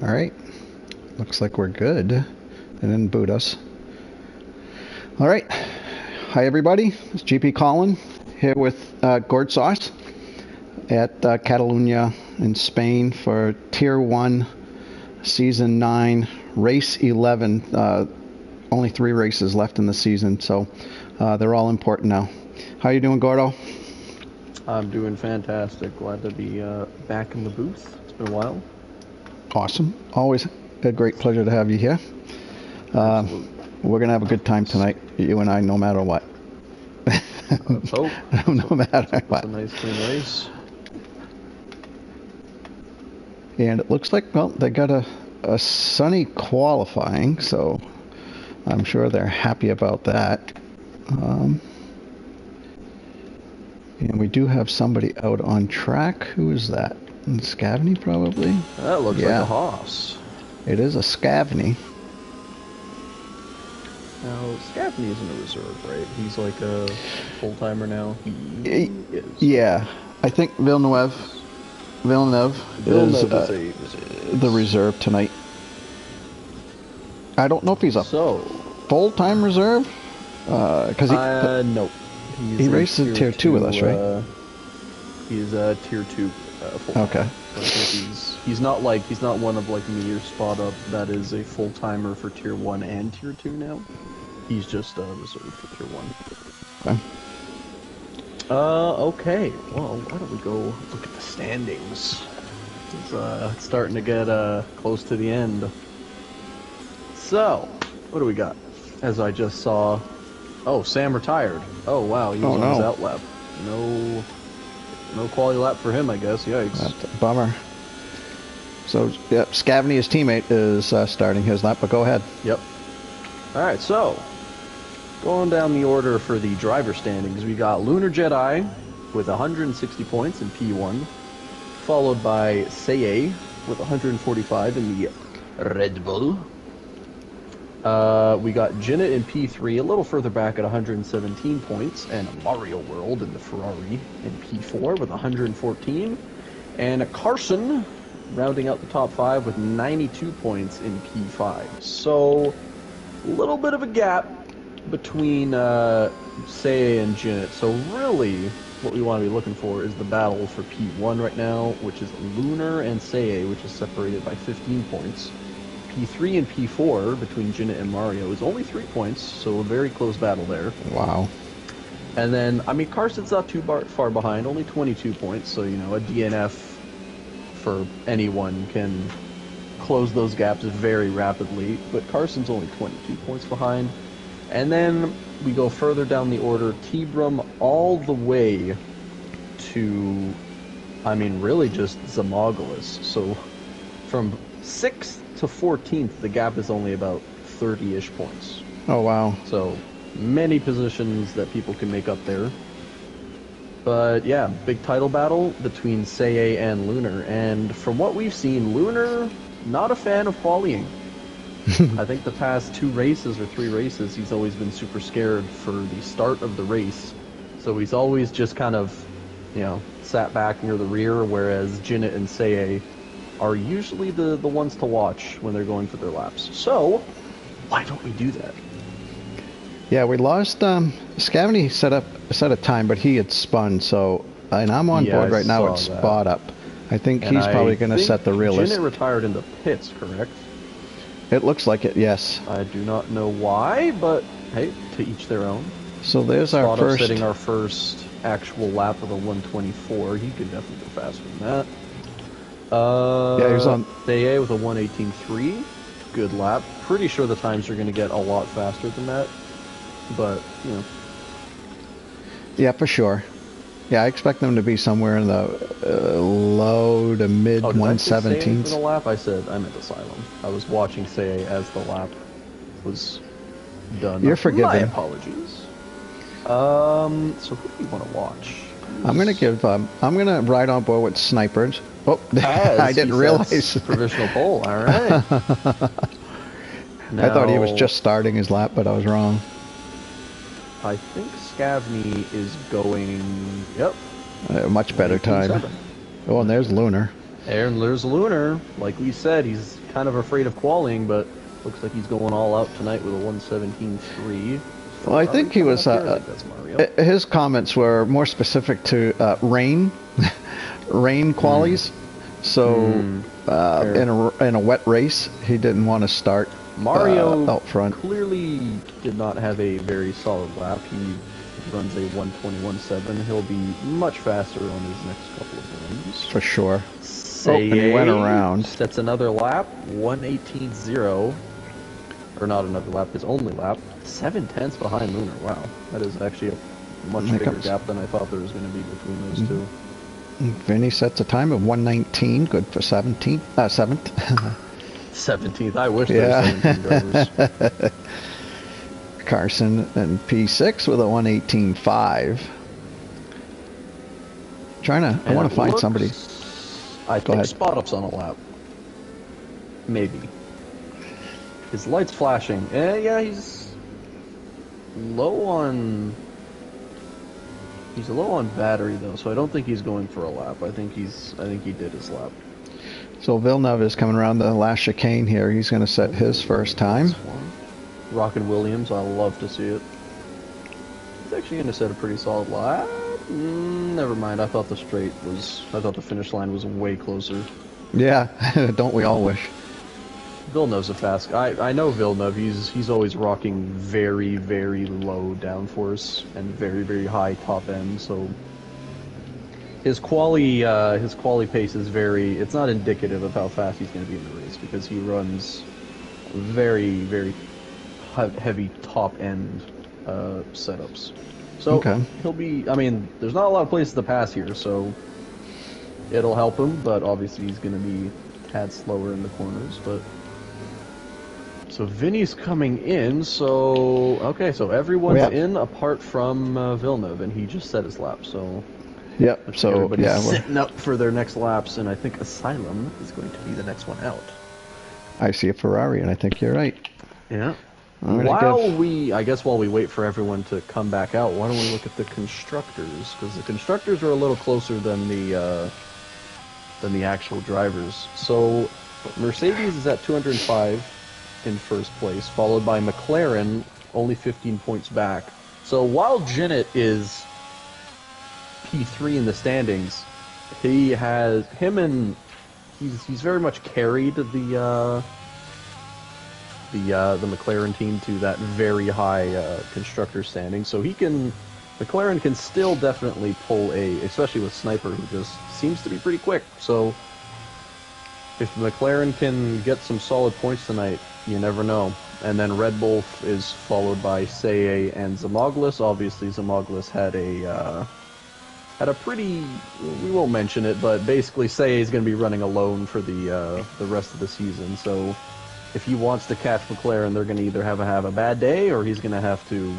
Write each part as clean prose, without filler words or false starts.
Alright. Looks like we're good. They didn't boot us. Alright. Hi everybody. It's GP Colin here with Gourd Sauce at Catalunya in Spain for Tier 1 Season 9 Race 11. Only 3 races left in the season, so they're all important now. How you doing, Gordo? I'm doing fantastic. Glad to be back in the booth. It's been a while. Awesome. Always a great pleasure to have you here. We're going to have a good time tonight, you and I, no matter what. Let's hope. No matter what. It's a nice clean race. And it looks like, well, they got a sunny qualifying, so I'm sure they're happy about that. And we do have somebody out on track. Who is that? Scavney, probably? That looks like a Haas. It is a Scavney. Now, Scavney isn't a reserve, right? He's like a full-timer now. He is. Yeah. I think Villeneuve is the reserve tonight. I don't know if he's a full-time reserve. Because nope. He races Tier 2 with us, right? He's a Tier 2 full-time. Okay. So I think he's not one of like me or Spot Up that is a full-timer for Tier 1 and Tier 2 now. He's just reserved for Tier 1. Okay. Okay. Well, why don't we go look at the standings? It's starting to get close to the end. So, what do we got? As I just saw, oh, Sam retired. Oh wow, he was on his out lap. No quality lap for him, I guess. Yikes. That's a bummer. So, yeah, Scavney, his teammate, is starting his lap, but go ahead. Yep. Alright, so, going down the order for the driver standings, we got Lunar Jedi with 160 points in P1, followed by Seye with 145 in the Red Bull. We got Zenith in P3, a little further back at 117 points, and Mario World in the Ferrari in P4 with 114, and Carson rounding out the top 5 with 92 points in P5. So, a little bit of a gap between Seye and Zenith. So really, what we want to be looking for is the battle for P1 right now, which is Lunar and Seye, which is separated by 15 points. P3 and P4 between Zenith and Mario is only 3 points, so a very close battle there. Wow. And then, I mean, Carson's not too far behind, only 22 points, so, you know, a DNF for anyone can close those gaps very rapidly, but Carson's only 22 points behind. And then we go further down the order, T-Brum all the way to, I mean, really just Zamogulus. So from 6th to 14th, the gap is only about 30-ish points. Oh, wow. So many positions that people can make up there. But yeah, big title battle between Seye and Lunar. And from what we've seen, Lunar, not a fan of qualifying. I think the past 2 races or 3 races, he's always been super scared for the start of the race. So he's always just kind of, you know, sat back near the rear, whereas Zenith and Seye are usually the ones to watch when they're going for their laps. So, why don't we do that? Yeah, we lost, Scavney set a time, but he had spun, so, and I'm on board right now at Spot Up. I think he's probably going to set the realist. Zenith retired in the pits, correct? It looks like it, yes. I do not know why, but hey, to each their own. So there's our first... setting our first actual lap of the 124. He could definitely go faster than that. Yeah, he was on... Seye with a 118.3. Good lap. Pretty sure the times are going to get a lot faster than that. But, you know. Yeah, for sure. Yeah, I expect them to be somewhere in the low to mid 117s. For the lap, I meant Asylum. I was watching Seye as the lap was done. You're forgiven. My apologies. So who do you want to watch? I'm gonna ride on board with Snipers. Oh, I didn't realize. Provisional pole. All right. I thought he was just starting his lap, but I was wrong. I think Scavney is going. Yep. A much better time. Oh, and there's Lunar. And there's Lunar. Like we said, he's kind of afraid of qualifying, but looks like he's going all out tonight with a 117.3. Well, I think he was. His comments were more specific to rain qualies. So in a wet race, he didn't want to start Mario out front. Clearly did not have a very solid lap. He runs a 121.7. He'll be much faster on his next couple of runs. For sure. Say and he went around. That's another lap. 118.0. Or not another lap, his only lap. 7/10 behind Lunar. Wow. That is actually a much bigger gap than I thought there was going to be between those two. Vinny sets a time of 1:19. Good for 7th. 17th. I wish there were 17 drivers. Carson and P6 with a 1:18.5. I want to find somebody. I think Spot Up's on a lap. Maybe. His light's flashing. Yeah, he's low on. He's low on battery though, so I don't think he's going for a lap. I think he did his lap. So Villeneuve is coming around the last chicane here. He's going to set his first time. Rockin' Williams, I love to see it. He's actually going to set a pretty solid lap. Never mind. I thought the finish line was way closer. Yeah, don't we all wish? Villeneuve's a fast guy. I know Villeneuve. He's always rocking very, very low downforce and very, very high top end. So his quali pace is very. It's not indicative of how fast he's going to be in the race because he runs very, very heavy top end setups. So he'll be. I mean, there's not a lot of places to pass here, so it'll help him. But obviously, he's going to be a tad slower in the corners. But so Vinny's coming in. So everyone's in apart from Villeneuve, and he just set his lap. So yep. So everybody's sitting up for their next laps, and I think Asylum is going to be the next one out. I see a Ferrari, and I think you're right. Yeah. While we wait for everyone to come back out, why don't we look at the constructors? Because the constructors are a little closer than the actual drivers. So Mercedes is at 205 in first place, followed by McLaren, only 15 points back. So while Zenith is P3 in the standings, he's very much carried the McLaren team to that very high constructor standing. So McLaren can still definitely pull especially with Sniper, who just seems to be pretty quick. So if McLaren can get some solid points tonight, you never know. And then Red Bull is followed by Seye and Zimoglis. Obviously, Zimoglis had a pretty, we won't mention it, but basically Seye is going to be running alone for the rest of the season. So if he wants to catch McLaren, they're going to either have a bad day or he's going to have to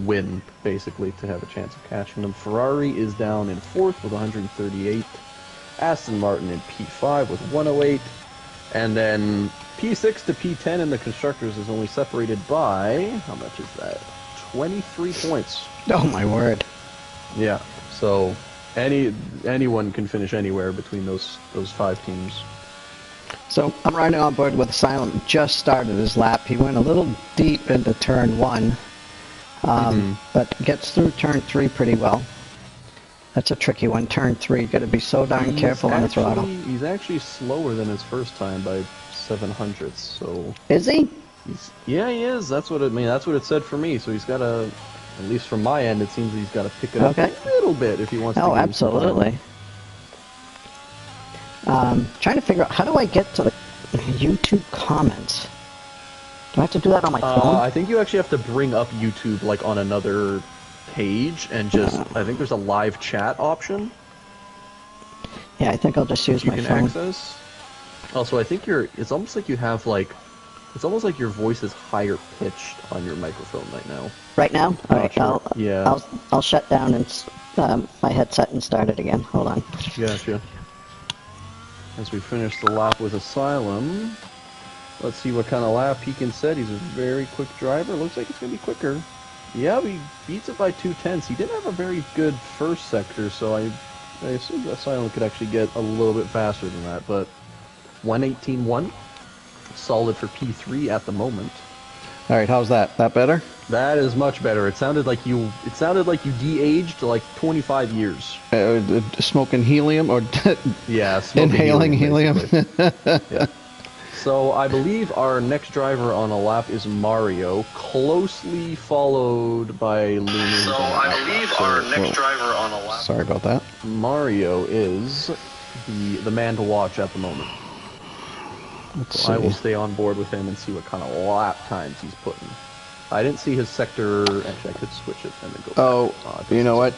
win, basically, to have a chance of catching them. Ferrari is down in 4th with 138. Aston Martin in P5 with 108. And then P6 to P10 in the constructors is only separated by, how much is that? 23 points. Oh, my word. Yeah, so anyone can finish anywhere between those 5 teams. So I'm riding on board with Asylum. Just started his lap. He went a little deep into turn 1, but gets through turn 3 pretty well. That's a tricky one. Turn 3, got to be so darn careful on the throttle. He's actually slower than his first time by 700ths. So is he? Yeah, he is. That's what it said for me. So he's got to, at least from my end, it seems he's got to pick it up a little bit if he wants to. Oh, absolutely. Trying to figure out, how do I get to the YouTube comments? Do I have to do that on my phone? I think you actually have to bring up YouTube like on another page and just, I think there's a live chat option. Yeah, I think I'll just use my phone. You can access. Also, I think it's almost like you have it's almost like your voice is higher pitched on your microphone right now. Right now? Alright, sure. I'll shut down and my headset and start it again. Hold on. Gotcha. As we finish the lap with Asylum, let's see what kind of lap he can set. He's a very quick driver. Looks like it's going to be quicker. Yeah, he beats it by 2/10. He didn't have a very good first sector, so I assume Asylum could actually get a little bit faster than that. But 118.1 solid for P3 at the moment. All right, how's that? That better? That is much better. It sounded like you de-aged to like 25 years. Smoking helium or Yeah, smoking inhaling helium. Yeah. So I believe our next driver on a lap is Mario, closely followed by Lunar. So I believe our next driver on a lap. Sorry about that. Mario is the man to watch at the moment. Let's So I will see. stay on board with him and see what kind of lap times he's putting. I didn't see his sector. Actually, I could switch it and then go back. Oh, you know what?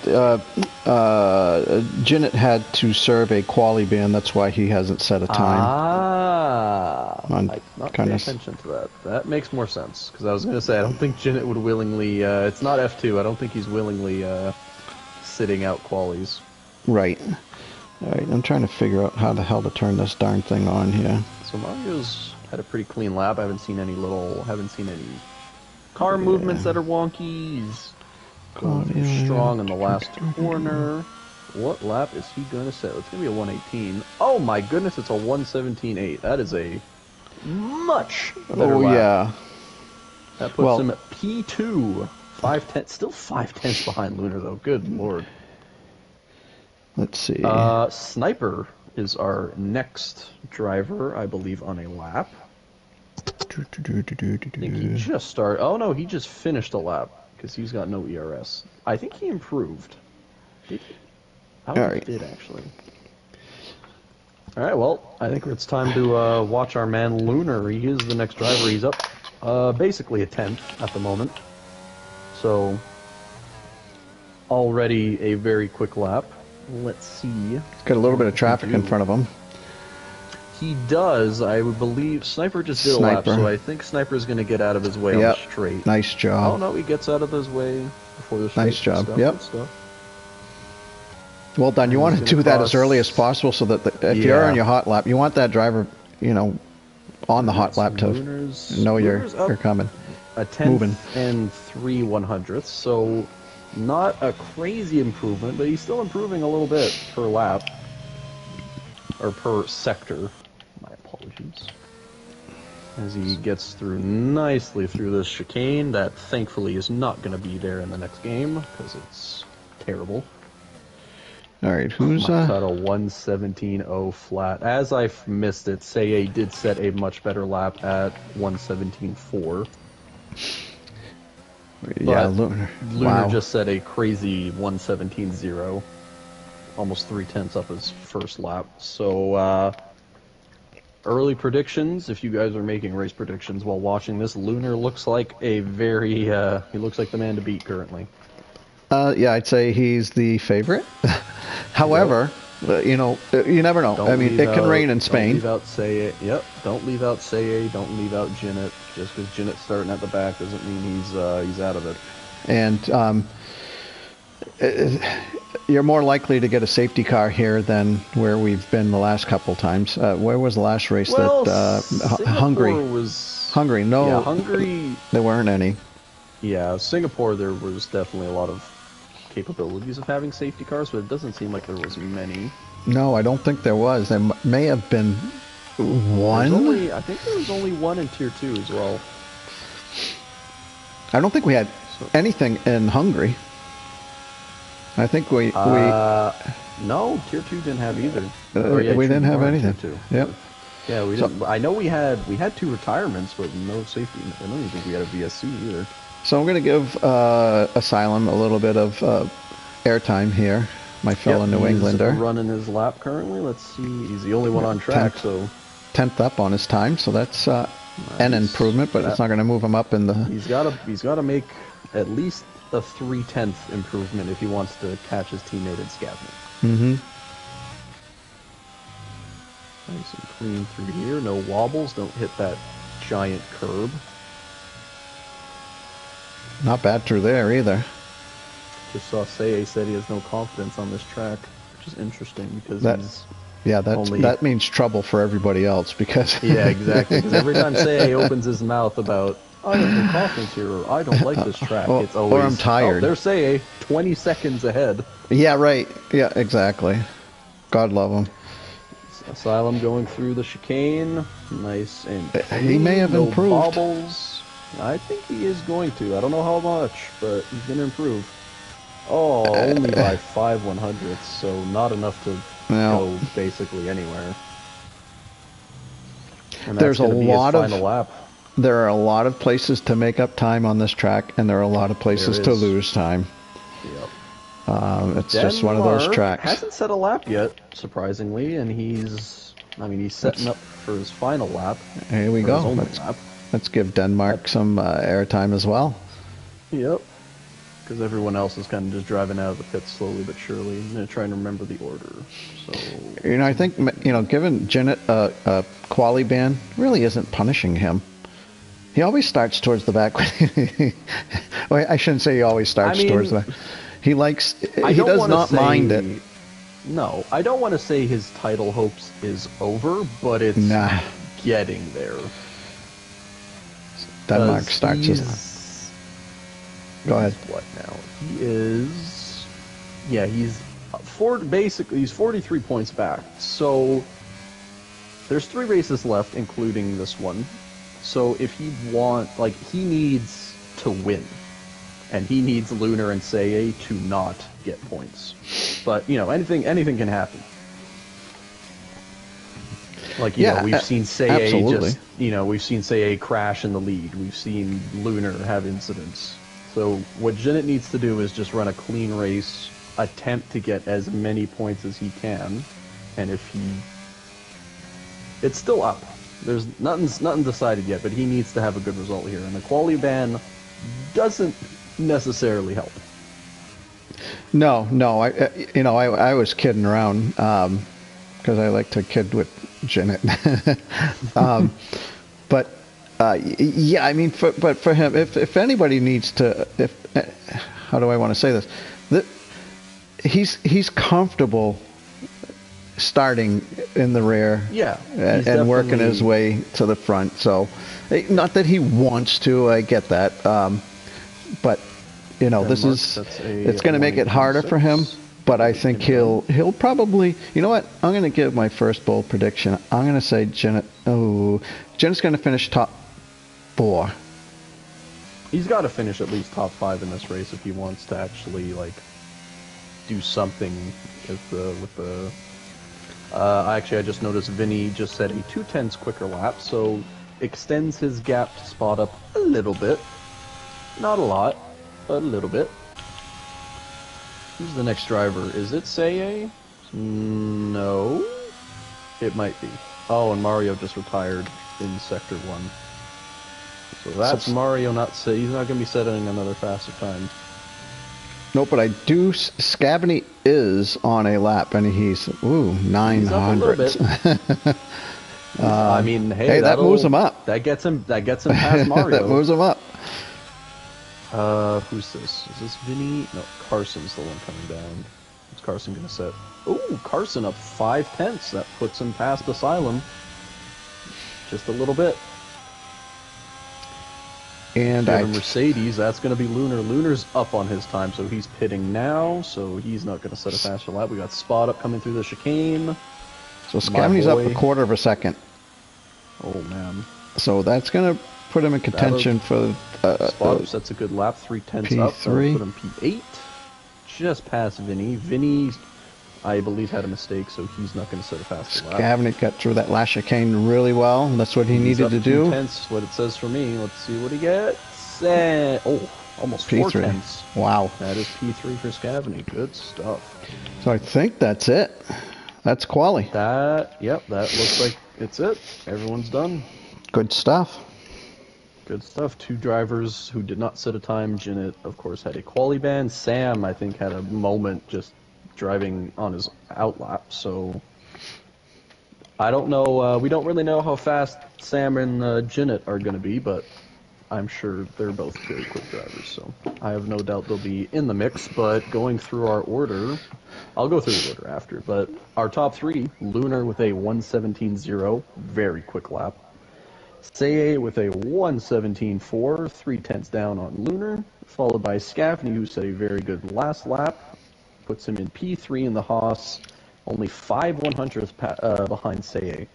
Jinnit had to serve a quali ban. That's why he hasn't set a time. I did not pay attention to that. That makes more sense, because I was going to say, I don't think Jinnit would willingly, it's not F2, I don't think he's willingly sitting out qualies. Right. All right, I'm trying to figure out how the hell to turn this darn thing on here. So Mario's had a pretty clean lap. I haven't seen any car movements that are wonky. He's going strong in the last corner. What lap is he going to set? It's going to be a 118. Oh my goodness, it's a 117.8. That is a much better lap. Yeah. That puts him at P2. 5/10, still 5/10 behind Lunar though. Good lord. Let's see. Sniper is our next driver, I believe, on a lap. I think he just started. Oh no, he just finished a lap because he's got no ERS. I think he improved. Did he? He did actually. All right, well, I think it's time to watch our man Lunar. He is the next driver. He's up basically a 10th at the moment. So already a very quick lap. Let's see. Got a little bit of traffic in front of him. He does, I would believe. Sniper just did a lap, so I think Sniper's going to get out of his way on the straight. Nice job. Oh no, he gets out of his way before the straight. Nice job. Stuff, yep. Stuff. Well done. You want to do that as early as possible so that if you're on your hot lap, you want that driver, you know, on the hot lap to know you're coming. A 10th and 3/100ths, so not a crazy improvement, but he's still improving a little bit per lap. Or per sector. My apologies. As he gets through nicely through this chicane that thankfully is not going to be there in the next game because it's terrible. All right, who's cut a 117.0 flat. As I missed it, Seye did set a much better lap at 117.4. Yeah, Lunar. Lunar just set a crazy 117.0. Almost 3/10 up his first lap. So, early predictions, if you guys are making race predictions while watching this, Lunar looks like a very, he looks like the man to beat currently. Yeah, I'd say he's the favorite. However, you know, you never know. I mean, it can rain in Spain. Don't leave out Seye. Yep, don't leave out Seye. Don't leave out Jinnit. Just because Jinnit's starting at the back doesn't mean he's out of it. And you're more likely to get a safety car here than where we've been the last couple times. Where was the last race that Hungary? Hungary, no. Yeah, Hungary. There weren't any. Yeah, Singapore. There was definitely a lot of capabilities of having safety cars, but it doesn't seem like there was many. No, I don't think there was. There may have been one. I think there was only one in Tier 2 as well. I don't think we had anything in Hungary. I think we no, Tier 2 didn't have either. We didn't have anything. Yep. Yeah, we didn't. I know we had 2 retirements, but no safety. I don't even think we had a VSC either. So I'm going to give Asylum a little bit of airtime here, my fellow New Englander. He's running his lap currently. Let's see. He's the only one on track, 10th up on his time, so that's an improvement, but it's not going to move him up in the... He's got to make at least a 3/10 improvement if he wants to catch his teammate in Scavenging. Mm-hmm. Nice and clean through here. No wobbles. Don't hit that giant curb. Not bad through there either. Just saw Seye said he has no confidence on this track, which is interesting because that means trouble for everybody else because yeah, exactly. Because every time Seye opens his mouth about I have no confidence here or I don't like this track, it's always or I'm tired. There's Seye 20 seconds ahead. Yeah, right. Yeah, exactly. God love him. Asylum going through the chicane. Nice and He may have no improved. bobbles. I think he is going to. I don't know how much, but he's going to improve. Oh, only by 5/100ths, so not enough to go basically anywhere. And There's that's a going to be his lot final of lap. there are a lot of places to make up time on this track, and there are a lot of places to lose time. Yep. It's just one of those tracks. Hasn't set a lap yet, surprisingly, and he's setting up for his final lap. Here we go. Let's give Denmark some airtime as well. Yep. Because everyone else is kind of just driving out of the pits slowly but surely. I'm going to try and remember the order. So I think giving Zenith a quali ban really isn't punishing him. He always starts towards the back. Well, I shouldn't say he always starts towards the back. He does not mind it. No, I don't want to say his title hopes is over, but it's getting there. Denmark starts his... Go ahead. What now? He is... Yeah, he's... basically, he's 43 points back. So, there's 3 races left, including this one. So, if he he needs to win. And he needs Lunar and Seye to not get points. But, anything can happen. Like, we've seen Seye we've seen Seye crash in the lead. We've seen Lunar have incidents. So what Zenith needs to do is just run a clean race, attempt to get as many points as he can, and it's still up. There's nothing decided yet, but he needs to have a good result here, and the quali ban doesn't necessarily help. No, I was kidding around because I like to kid with Zenith, but. Yeah, I mean, but for him, if anybody needs to, how do I want to say this? He's comfortable starting in the rear, and working his way to the front. So, not that he wants to, I get that, but it's going to make it harder for him. But I think he'll probably, you know what? I'm going to give my first bold prediction. I'm going to say Zenith's going to finish top 4. He's got to finish at least top 5 in this race if he wants to actually do something with the. Actually, I just noticed Vinny just set a 2/10 quicker lap, so extends his gap to spot up a little bit. Not a lot, but a little bit. Who's the next driver? Is it Seye? No. It might be. Oh, and Mario just retired in Sector 1. So that's Mario not say he's not going to be setting another faster time. Nope, but I do. Scavany is on a lap, and he's 900. I mean, hey, that moves him up. That gets him past Mario. That moves him up. Who's this? Is this Vinny? No, Carson's the one coming down. What's Carson going to set? Oh, Carson up 5/10. That puts him past Asylum. Just a little bit. And Mercedes, that's going to be Lunar. Lunar's up on his time, so he's pitting now, so he's not going to set a faster lap. We got Spot up coming through the chicane. So Scavany's up a quarter of a second. Oh, man. So that's going to put him in contention for... Spot up sets a good lap, 3/10 up. That'll put him P8. Just past Vinny. Vinny, I believe, had a mistake, so he's not going to set a faster lap. Scavany got through that last chicane really well. That's what he needed to do. P10's what it says for me. Let's see what he gets. Almost P3. 4/10. Wow. That is P3 for Scavany. Good stuff. So I think that's it. That's quali. That looks like it's it. Everyone's done. Good stuff. Good stuff. 2 drivers who did not set a time. Zenith, of course, had a quali ban. Sam, I think, had a moment just driving on his outlap. So I don't know. We don't really know how fast Sam and Zenith are going to be, but I'm sure they're both very quick drivers. So I have no doubt they'll be in the mix. But going through our order, I'll go through the order after. But our top 3: Lunar with a 1:17.0, very quick lap. Seye with a 1:17.4, 3/10 down on Lunar, followed by Scavany, who set a very good last lap, puts him in P3 in the Haas, only 5/100ths behind Seye.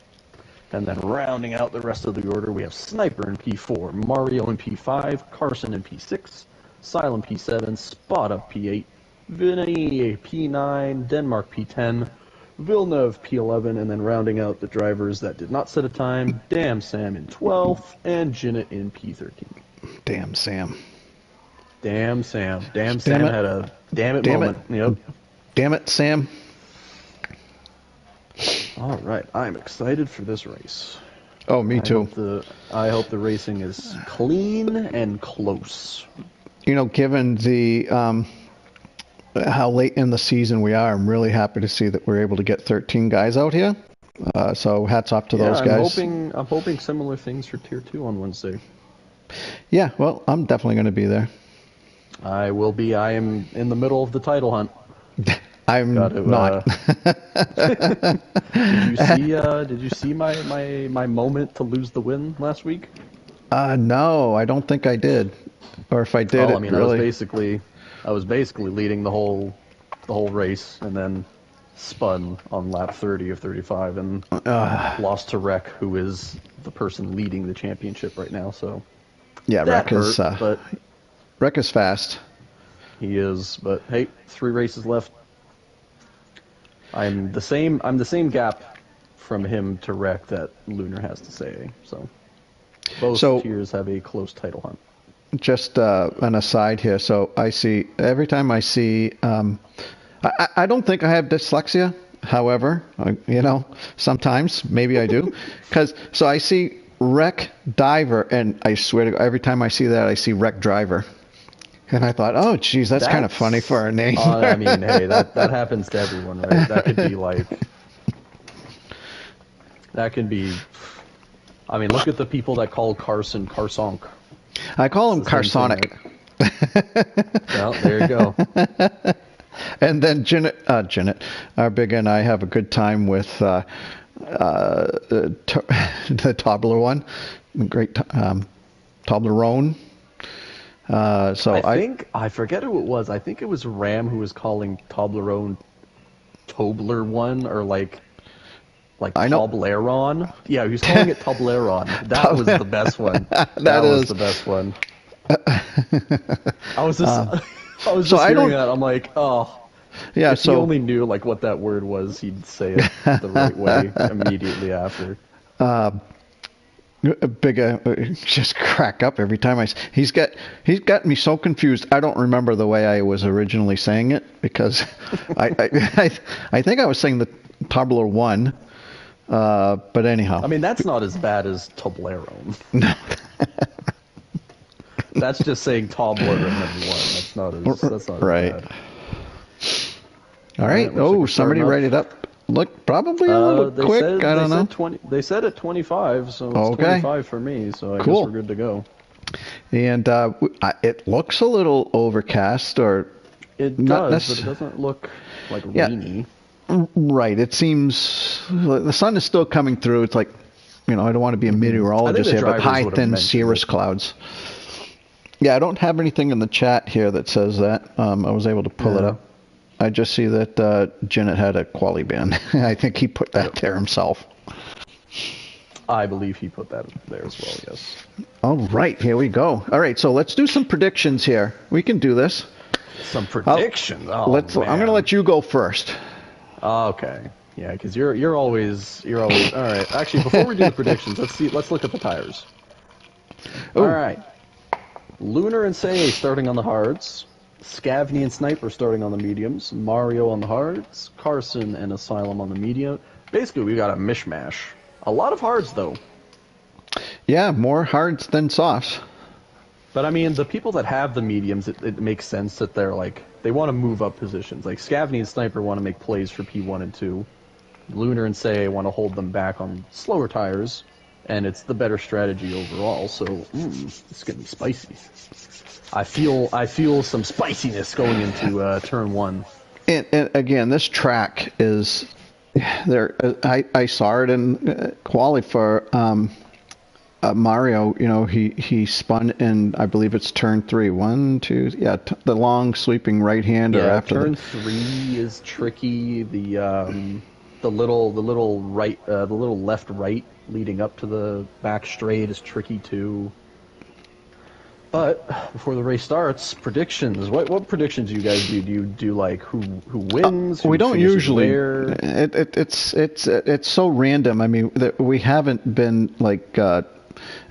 And then rounding out the rest of the order, we have Sniper in P4, Mario in P5, Carson in P6, Silent P7, Spot Up P8, Vinny P9, Denmark P10, Villeneuve P11, and then rounding out the drivers that did not set a time, Damn Sam in 12th, and Jinnit in P13. Damn Sam. Damn Sam. Damn Sam had a damn it moment. Yep. Damn it, Sam. All right, I'm excited for this race. Oh, me too. I hope the racing is clean and close. You know, given the how late in the season we are, I'm really happy to see that we're able to get 13 guys out here. So hats off to those guys. I'm hoping similar things for Tier 2 on Wednesday. Yeah, well, I'm definitely going to be there. I will be. I am in the middle of the title hunt. I'm not. Did you see my moment to lose the win last week? No, I don't think I did. Or if I did, I was basically leading the whole race, and then spun on lap 30 of 35 and lost to Rek, who is the person leading the championship right now. So yeah, Rek is fast. He is, but hey, 3 races left. I'm the same gap from him to Rek that Lunar has to say. So both tiers have a close title hunt. Just an aside here. So I see every time I see. I don't think I have dyslexia. However, sometimes maybe I do. So I see Rek Diver, and I swear to God, every time I see that, I see Rek Driver. And I thought, oh, geez, that's kind of funny for a name. I mean, hey, that happens to everyone, right? That could be like... That can be... I mean, look at the people that call Carson Carsonk. I call him Carsonic. Well, there you go. And then Jinnit, our big and I have a good time with the Toddler one. Great Toblerone. I forget who it was. I think it was Ram who was calling Toblerone Tobler one, or like Toblerone. Yeah, he was calling it Toblerone. That was the best one. That was the best one. I was just hearing that. I'm like, oh. Yeah, if he only knew like what that word was, he'd say it the right way immediately after. Just crack up every time he's got me so confused. I don't remember the way I was originally saying it, because I think I was saying the Tobler one, but anyhow. I mean, that's not as bad as Toblerone. No. That's just saying Tobler and then one. That's not right. As bad. All right. Oh, somebody write it up. Look, probably a little quick. I don't know. They said at 25, so it's 25 for me. So I guess we're good to go. And it looks a little overcast, or it does, but it doesn't look like rainy. Right. It seems the sun is still coming through. It's like, I don't want to be a meteorologist here, but high, thin cirrus clouds. Yeah, I don't have anything in the chat here that says that. I was able to pull it up. I just see that Jinnit had a quali ban. I think he put that there himself. I believe he put that there as well, yes. All right, here we go. All right, so let's do some predictions here. We can do this. Some predictions? I'm going to let you go first. Okay. Yeah, because you're always all right. Actually, before we do the predictions, let's look at the tires. Ooh. All right. Lunar and Say starting on the hards. Scavney and Sniper starting on the mediums. Mario on the hards. Carson and Asylum on the medium. Basically, we got a mishmash. A lot of hards, though. Yeah, more hards than softs. But I mean, the people that have the mediums, it makes sense that they want to move up positions. Like Scavney and Sniper want to make plays for P1 and 2. Lunar and Say want to hold them back on slower tires, and it's the better strategy overall. So it's gonna be spicy. I feel some spiciness going into turn 1. And again, this track is there. I saw it in quali for Mario, you know, he spun in, I believe it's turn 3. 1, 2, yeah, the long sweeping right hander Yeah, after turn 3 is tricky. The little right, the little left right leading up to the back straight is tricky too. But before the race starts, predictions. What predictions do you guys do? Do you do like who wins? We who don't finishes usually. where? It's so random. I mean, we haven't been like.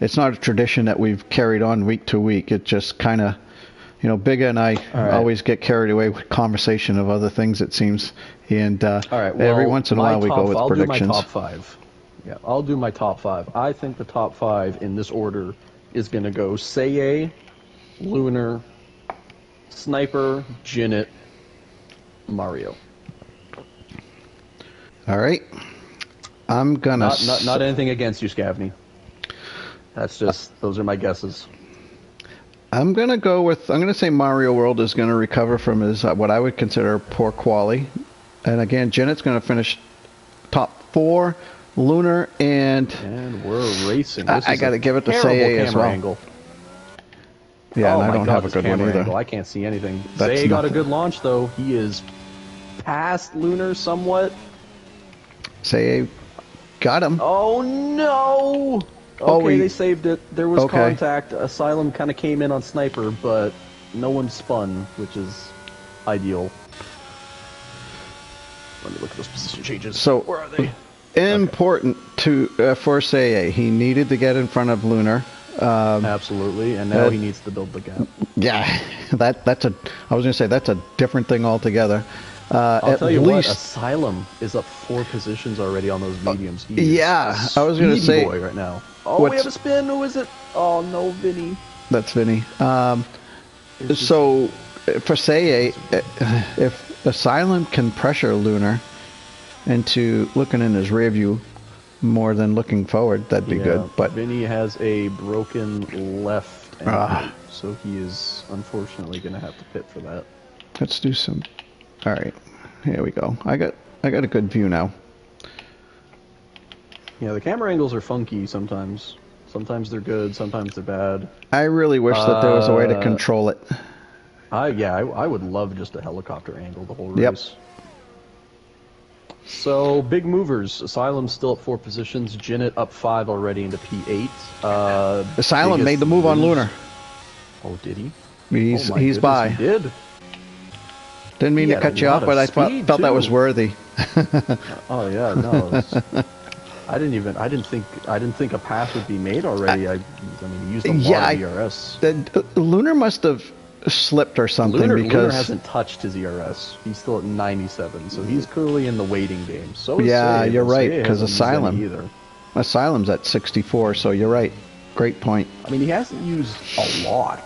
It's not a tradition that we've carried on week to week. It just kind of, you know, Bigga and I always get carried away with conversation of other things. It seems, and All right. Well, every once in a while we go with predictions. I'll do my top 5. Yeah, I'll do my top 5. I think the top 5 in this order is going to go Seiya, Lunar, Sniper, Jinnit, Mario. All right. I'm gonna not anything against you, Scavney. That's just those are my guesses. I'm gonna say Mario World is gonna recover from his what I would consider poor quali, and again, Jinnit's gonna finish top 4. Lunar and we're racing. I got to give it to Seiya as well. Angle. Yeah, oh and I my don't God, have a good one either. Angle. I can't see anything. That's Seiya got a good launch though. He is past Lunar somewhat. Seiya got him. Oh no! Okay, they saved it. There was contact. Asylum kind of came in on Sniper, but no one spun, which is ideal. Let me look at those position changes. So where are they? Important to for Seiya. He needed to get in front of Lunar. Absolutely, and now he needs to build the gap. Yeah, that's a. I was gonna say that's a different thing altogether. I'll tell you what, Asylum is up 4 positions already on those mediums. Yeah, I was gonna say boy right now. Oh, we have a spin. Who is it? Oh no, Vinny. That's Vinny. So for Seiya, if Asylum can pressure Lunar into looking in his rear view more than looking forward, that'd be good. But Vinny has a broken left ankle, so he is unfortunately going to have to pit for that. Let's do some. All right, here we go. I got a good view now. Yeah, the camera angles are funky sometimes. Sometimes they're good, sometimes they're bad. I really wish that there was a way to control it. I would love just a helicopter angle the whole race. Yep. So, big movers. Asylum's still at 4 positions. Jinnit up 5 already into P8. Asylum made the move on Lunar. Oh, did he? He's by. He did. Didn't mean to cut you off, but I felt that was worthy. Oh yeah, no. I didn't think a pass would be made already. I mean, he used a lot of ERS. Lunar must have slipped or something because Lunar hasn't touched his ERS. He's still at 97, so he's clearly in the waiting game. So yeah, Seiya, you're right, because Asylum's at 64, so you're right. Great point. I mean, he hasn't used a lot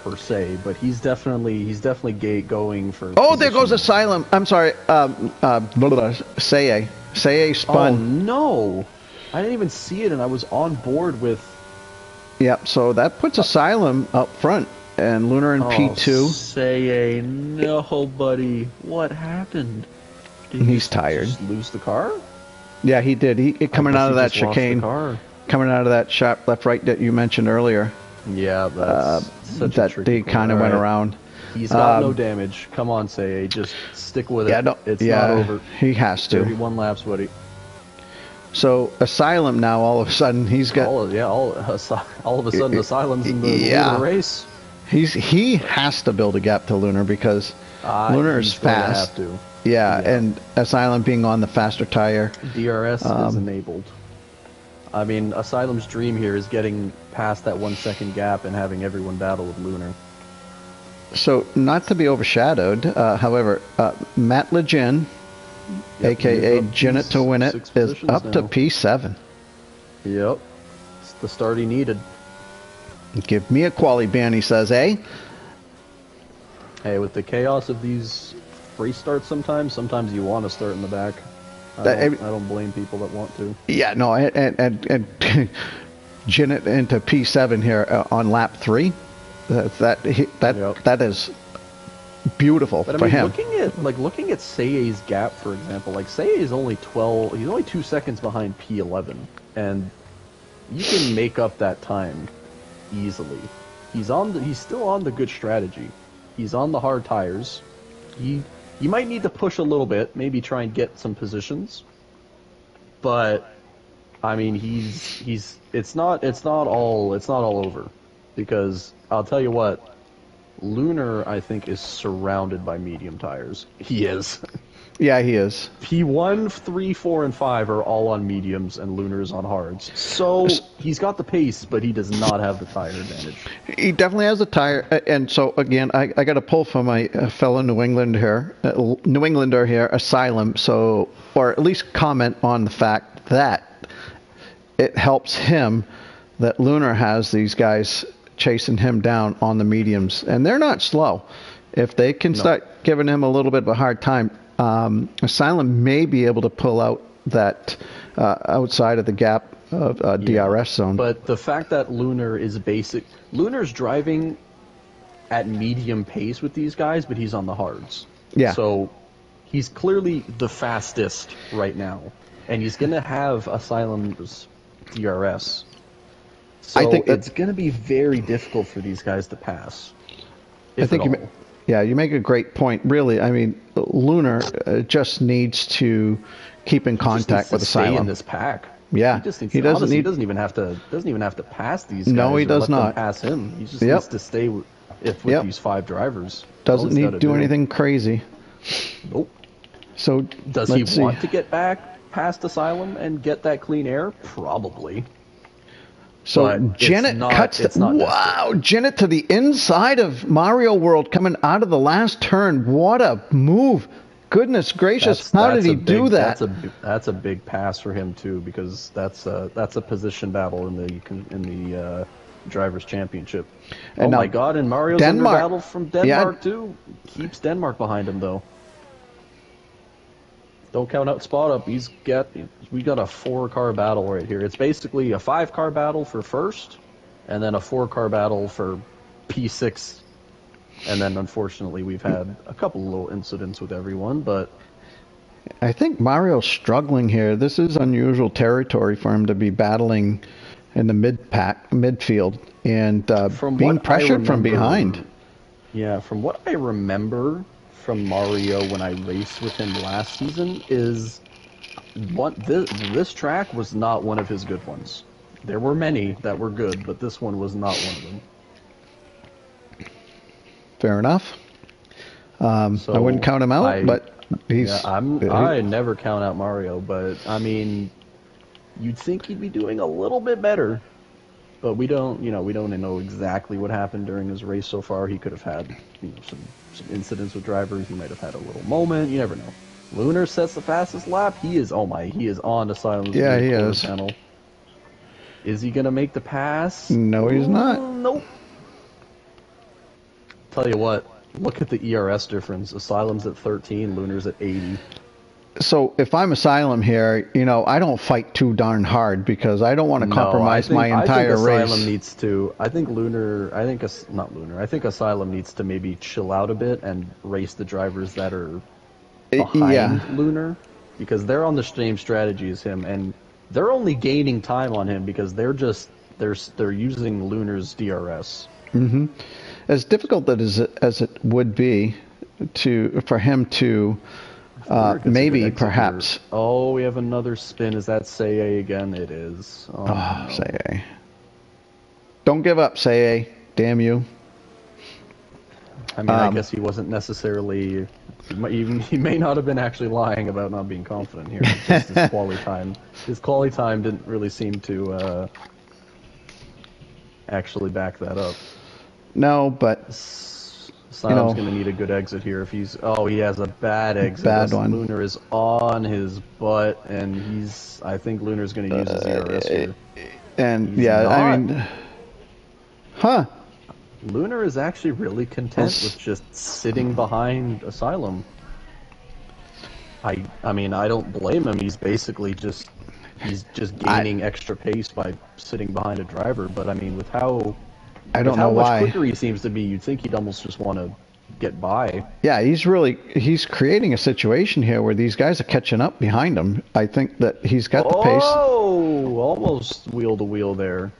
per se, but he's definitely going for. Oh, there goes Asylum. I'm sorry, Seiya. Seiya spun. Oh no, I didn't even see it, and I was on board with. Yep. So that puts Asylum up front. And Lunar in P2. Seiya, no, buddy. What happened? Did He's tired. Just lose the car? Yeah, he did. He coming out of that chicane, coming out of that sharp left-right that you mentioned earlier. Yeah, that's such that a tricky they kind of went around. He's got no damage. Come on, Seiya, just stick with it. Yeah, no, it's not over. He has to. 31 laps, buddy. So Asylum now, all of a sudden, he's got. All of a sudden, Asylum's in the race. He has to build a gap to Lunar because Lunar is fast. Have to. Yeah, and Asylum being on the faster tire. DRS is enabled. I mean, Asylum's dream here is getting past that 1 second gap and having everyone battle with Lunar. So, not to be overshadowed, however, Matt Legin, a.k.a. Jinnit to win it, is up to P7. Yep. It's the start he needed. Give me a quali ban, he says, eh? Hey, with the chaos of these race starts sometimes you want to start in the back. I don't blame people that want to. Yeah, no, and Jinnit into P7 here on lap 3. That is beautiful for him. Looking at Seiya's gap, for example, like Seiya is only 12. He's only 2 seconds behind P11, and you can make up that time easily. He's still on the good strategy. He's on the hard tires. You might need to push a little bit, maybe try and get some positions. But I mean, it's not all over, because I'll tell you what, Lunar, I think, is surrounded by medium tires. He is. Yeah, he is. P1, 3, 4, and 5 are all on mediums, and Lunar's on hards. So he's got the pace, but he does not have the tire advantage. He definitely has a tire, and so again, I got a pull from my fellow New Englander here, Asylum. So, or at least comment on the fact that it helps him that Lunar has these guys chasing him down on the mediums, and they're not slow. If they can start giving him a little bit of a hard time, Asylum may be able to pull out that outside of the gap of DRS zone. But the fact that Lunar's driving at medium pace with these guys, but he's on the hards. Yeah. So he's clearly the fastest right now, and he's going to have Asylum's DRS. So I think it's going to be very difficult for these guys to pass. I think you make a great point. Really, I mean, Lunar just needs to keep in contact with Asylum. Stay in this pack. Yeah, he doesn't even have to pass these guys. No, he does not pass him. He just needs to stay with these 5 drivers. Doesn't need to do anything crazy. Nope. So does he want to get back past Asylum and get that clean air? Probably. So Janet Janet to the inside of Mario World coming out of the last turn. What a move. Goodness gracious, how did he do that? That's a big pass for him too, because that's a position battle in the Drivers' Championship. And my God, and Mario's under battle from Denmark too. Keeps Denmark behind him though. Don't count out Spot Up. We got a 4-car battle right here. It's basically a 5-car battle for first, and then a 4-car battle for P6. And then, unfortunately, we've had a couple little incidents with everyone, but I think Mario's struggling here. This is unusual territory for him to be battling in the midfield, and being pressured from behind. Yeah, from what I remember from Mario when I raced with him last season is this track was not one of his good ones. There were many that were good, but this one was not one of them. Fair enough. I wouldn't count him out, but he's... Yeah, I never count out Mario, but I mean, you'd think he'd be doing a little bit better, but we don't know exactly what happened during his race so far. He could have had some incidents with drivers. He might have had a little moment. You never know. Lunar sets the fastest lap. He is on Asylum's channel. Is he gonna make the pass? No, he's not. Nope. Tell you what, look at the ERS difference. Asylum's at 13, Lunar's at 80. So if I'm Asylum here, I don't fight too darn hard because I don't want to compromise my entire race. I think Asylum needs to maybe chill out a bit and race the drivers that are behind Lunar, because they're on the same strategy as him, and they're only gaining time on him because they're using Lunar's DRS. Mm-hmm. As difficult as it would be for him to maybe perhaps. Here. Oh, we have another spin. Is that Say again? It is. Oh, no. Say. Don't give up, Say. Damn you. I mean, I guess he wasn't necessarily. He may not have been actually lying about not being confident here. It's just his quality time. His quality time didn't really seem to actually back that up. No, but Asylum's going to need a good exit here. If he has a bad exit. Bad one. Lunar is on his butt, and I think Lunar's going to use his ERS here. And I mean, Lunar is actually really content with just sitting behind Asylum. I mean, I don't blame him. He's basically just gaining extra pace by sitting behind a driver. But I mean, with how much quicker he seems to be, you'd think he'd almost just want to get by. Yeah, he's creating a situation here where these guys are catching up behind him. I think that he's got the pace. almost wheel to wheel there.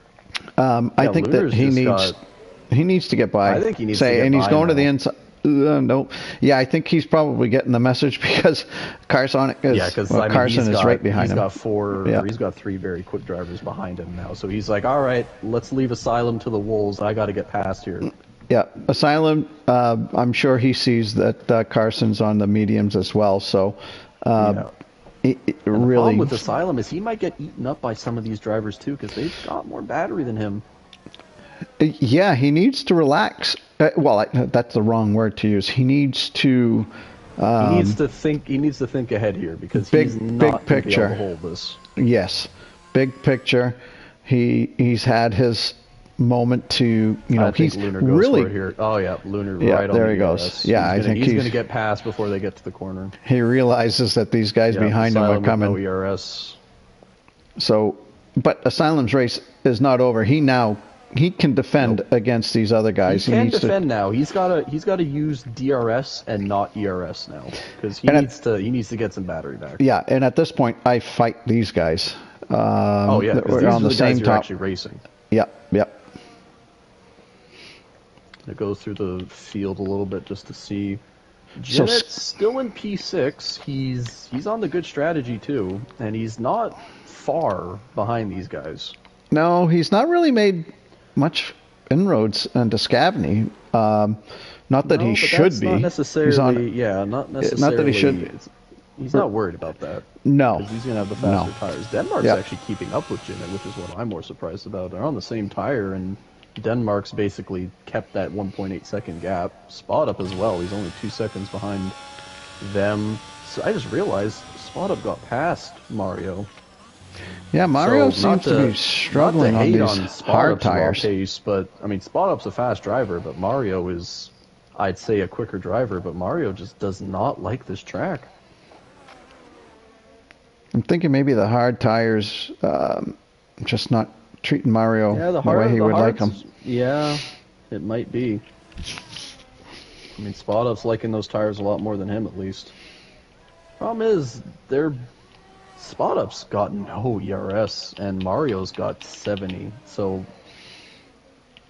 I think that he needs to get by. I think he needs to get and he's by going to now. the inside. No, yeah, I think he's probably getting the message because Carson Carson is right behind him. He's got 3 very quick drivers behind him now. So he's like, all right, let's leave Asylum to the wolves. I got to get past here. Yeah, Asylum. I'm sure he sees that Carson's on the mediums as well. So, The really, problem with Asylum is he might get eaten up by some of these drivers too because they've got more battery than him. Yeah, he needs to relax. Well, that's the wrong word to use. He needs to. He needs to think. He needs to think ahead here because he's not going to be able to hold this. Yes, big picture. He's had his moment to. I think he's Lunar goes really for it here. Oh yeah, Lunar yeah, right on there the he goes. ERS. Yeah, I think he's going to get past before they get to the corner. He realizes that these guys behind him are coming. No ERS. So, but Asylum's race is not over. He can defend against these other guys. He can defend now. He's got to use DRS and not ERS now because he needs to get some battery back. Yeah, and at this point, I fight these guys. Oh yeah, because these are the guys who are actually racing. Yep. It goes through the field a little bit just to see. Janet's still in P6. He's on the good strategy too, and he's not far behind these guys. No, he's not really made much inroads into Scavney. Not that he should be. Not necessarily. Not that he should be. He's not worried about that. No. Because he's going to have the faster tires. Denmark's actually keeping up with Janet, which is what I'm more surprised about. They're on the same tire, and Denmark's basically kept that 1.8 second gap. Spot Up as well. He's only 2 seconds behind them. So I just realized Spot Up got past Mario. Yeah, Mario seems to be struggling on these hard tires. Pace, but I mean, Spot Up's a fast driver, but Mario is, I'd say, a quicker driver. But Mario just does not like this track. I'm thinking maybe the hard tires just not treating Mario the way he would like them. Yeah, it might be. I mean, Spot Up's liking those tires a lot more than him, at least. Problem is, Spot Up's got no ERS, and Mario's got 70. So,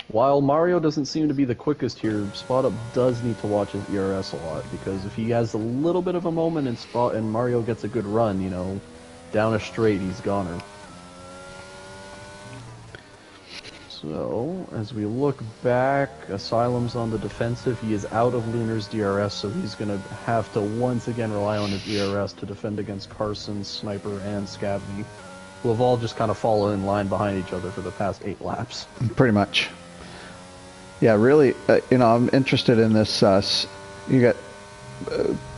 while Mario doesn't seem to be the quickest here, Spot Up does need to watch his ERS a lot, because if he has a little bit of a moment and Mario gets a good run, down a straight, he's goner. So, as we look back, Asylum's on the defensive. He is out of Lunar's DRS, so he's going to have to once again rely on his ERS to defend against Carson, Sniper, and Scavney, who have all just kind of fallen in line behind each other for the past 8 laps. Pretty much. Yeah, really, I'm interested in this. You got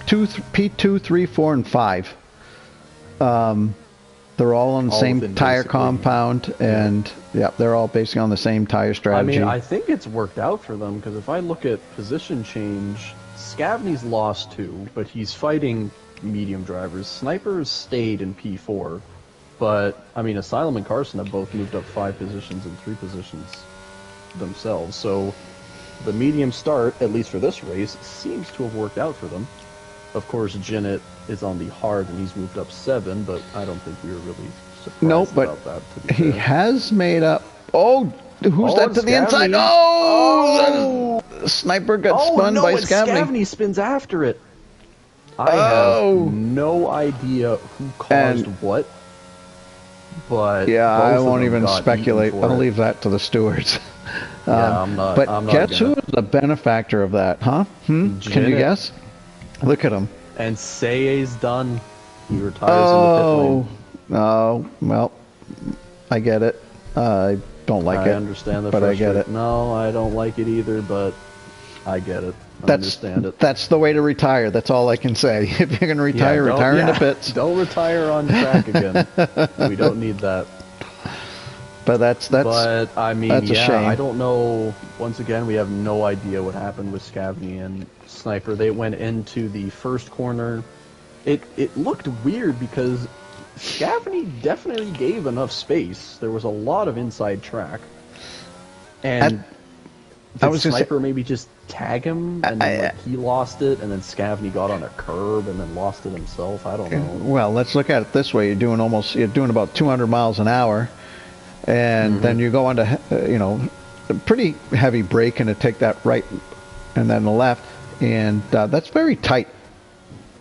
P2, 3, 4, and 5. They're all on the same tire compound, and they're all basically on the same tire strategy. I mean, I think it's worked out for them, because if I look at position change, Scavney's lost 2, but he's fighting medium drivers. Sniper's stayed in P4, but, I mean, Asylum and Carson have both moved up 5 positions and 3 positions themselves, so the medium start, at least for this race, seems to have worked out for them. Of course, Janet is on the hard, and he's moved up 7, but I don't think we were really surprised about that. He has made up. Oh, who's that to the inside? Oh! Sniper got spun by Scavney. Scavney spins after it. I have no idea who caused what, but I won't even speculate. I'll leave that to the stewards. I'm not. But guess who is the benefactor of that, huh? Can you guess? Look at him. And Sei's done. He retires in the pit lane. Oh, well, I get it. I don't like it. I understand but I get it. No, I don't like it either, but I get it. I understand it. That's the way to retire. That's all I can say. If you're going to retire, retire in the pits. Don't retire on track again. We don't need that. But But I mean, that's a shame. I don't know. Once again, we have no idea what happened with Scavney and Sniper. They went into the first corner. It looked weird because Scavney definitely gave enough space. There was a lot of inside track, and Did Sniper maybe just tag him, and then like, he lost it, and then Scavney got on a curb and then lost it himself? I don't know. Well, let's look at it this way. You're doing about 200 miles an hour, and then you go onto, a pretty heavy brake and to take that right and then the left, and that's very tight.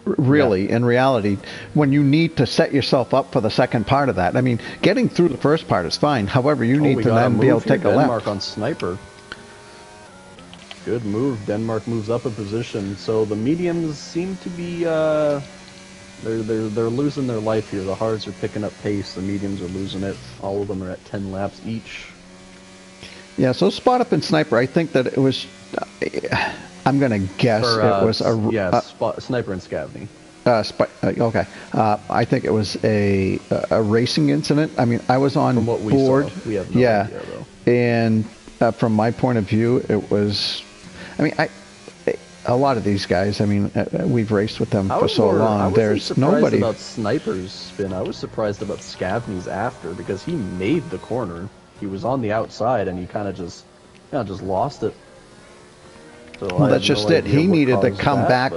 Really, in reality, when you need to set yourself up for the second part of that. I mean, getting through the first part is fine. However, you need to then be able to take a left. Denmark on Sniper. Good move. Denmark moves up a position. So the mediums seem to be they're losing their life here. The hards are picking up pace. The mediums are losing it. All of them are at 10 laps each. Yeah. So Spot Up and Sniper. I think that it was. I'm gonna guess it was Sniper and Scavney. Okay. I think it was a racing incident. I mean, I was on from what we board. Saw, we have no idea, though. And from my point of view, it was. I mean, a lot of these guys. I mean, we've raced with them for so long. There's nobody. About Sniper's spin. I was surprised about Scavney's after because he made the corner. He was on the outside and he kind of just lost it. So well, that's just it. He needed to come back,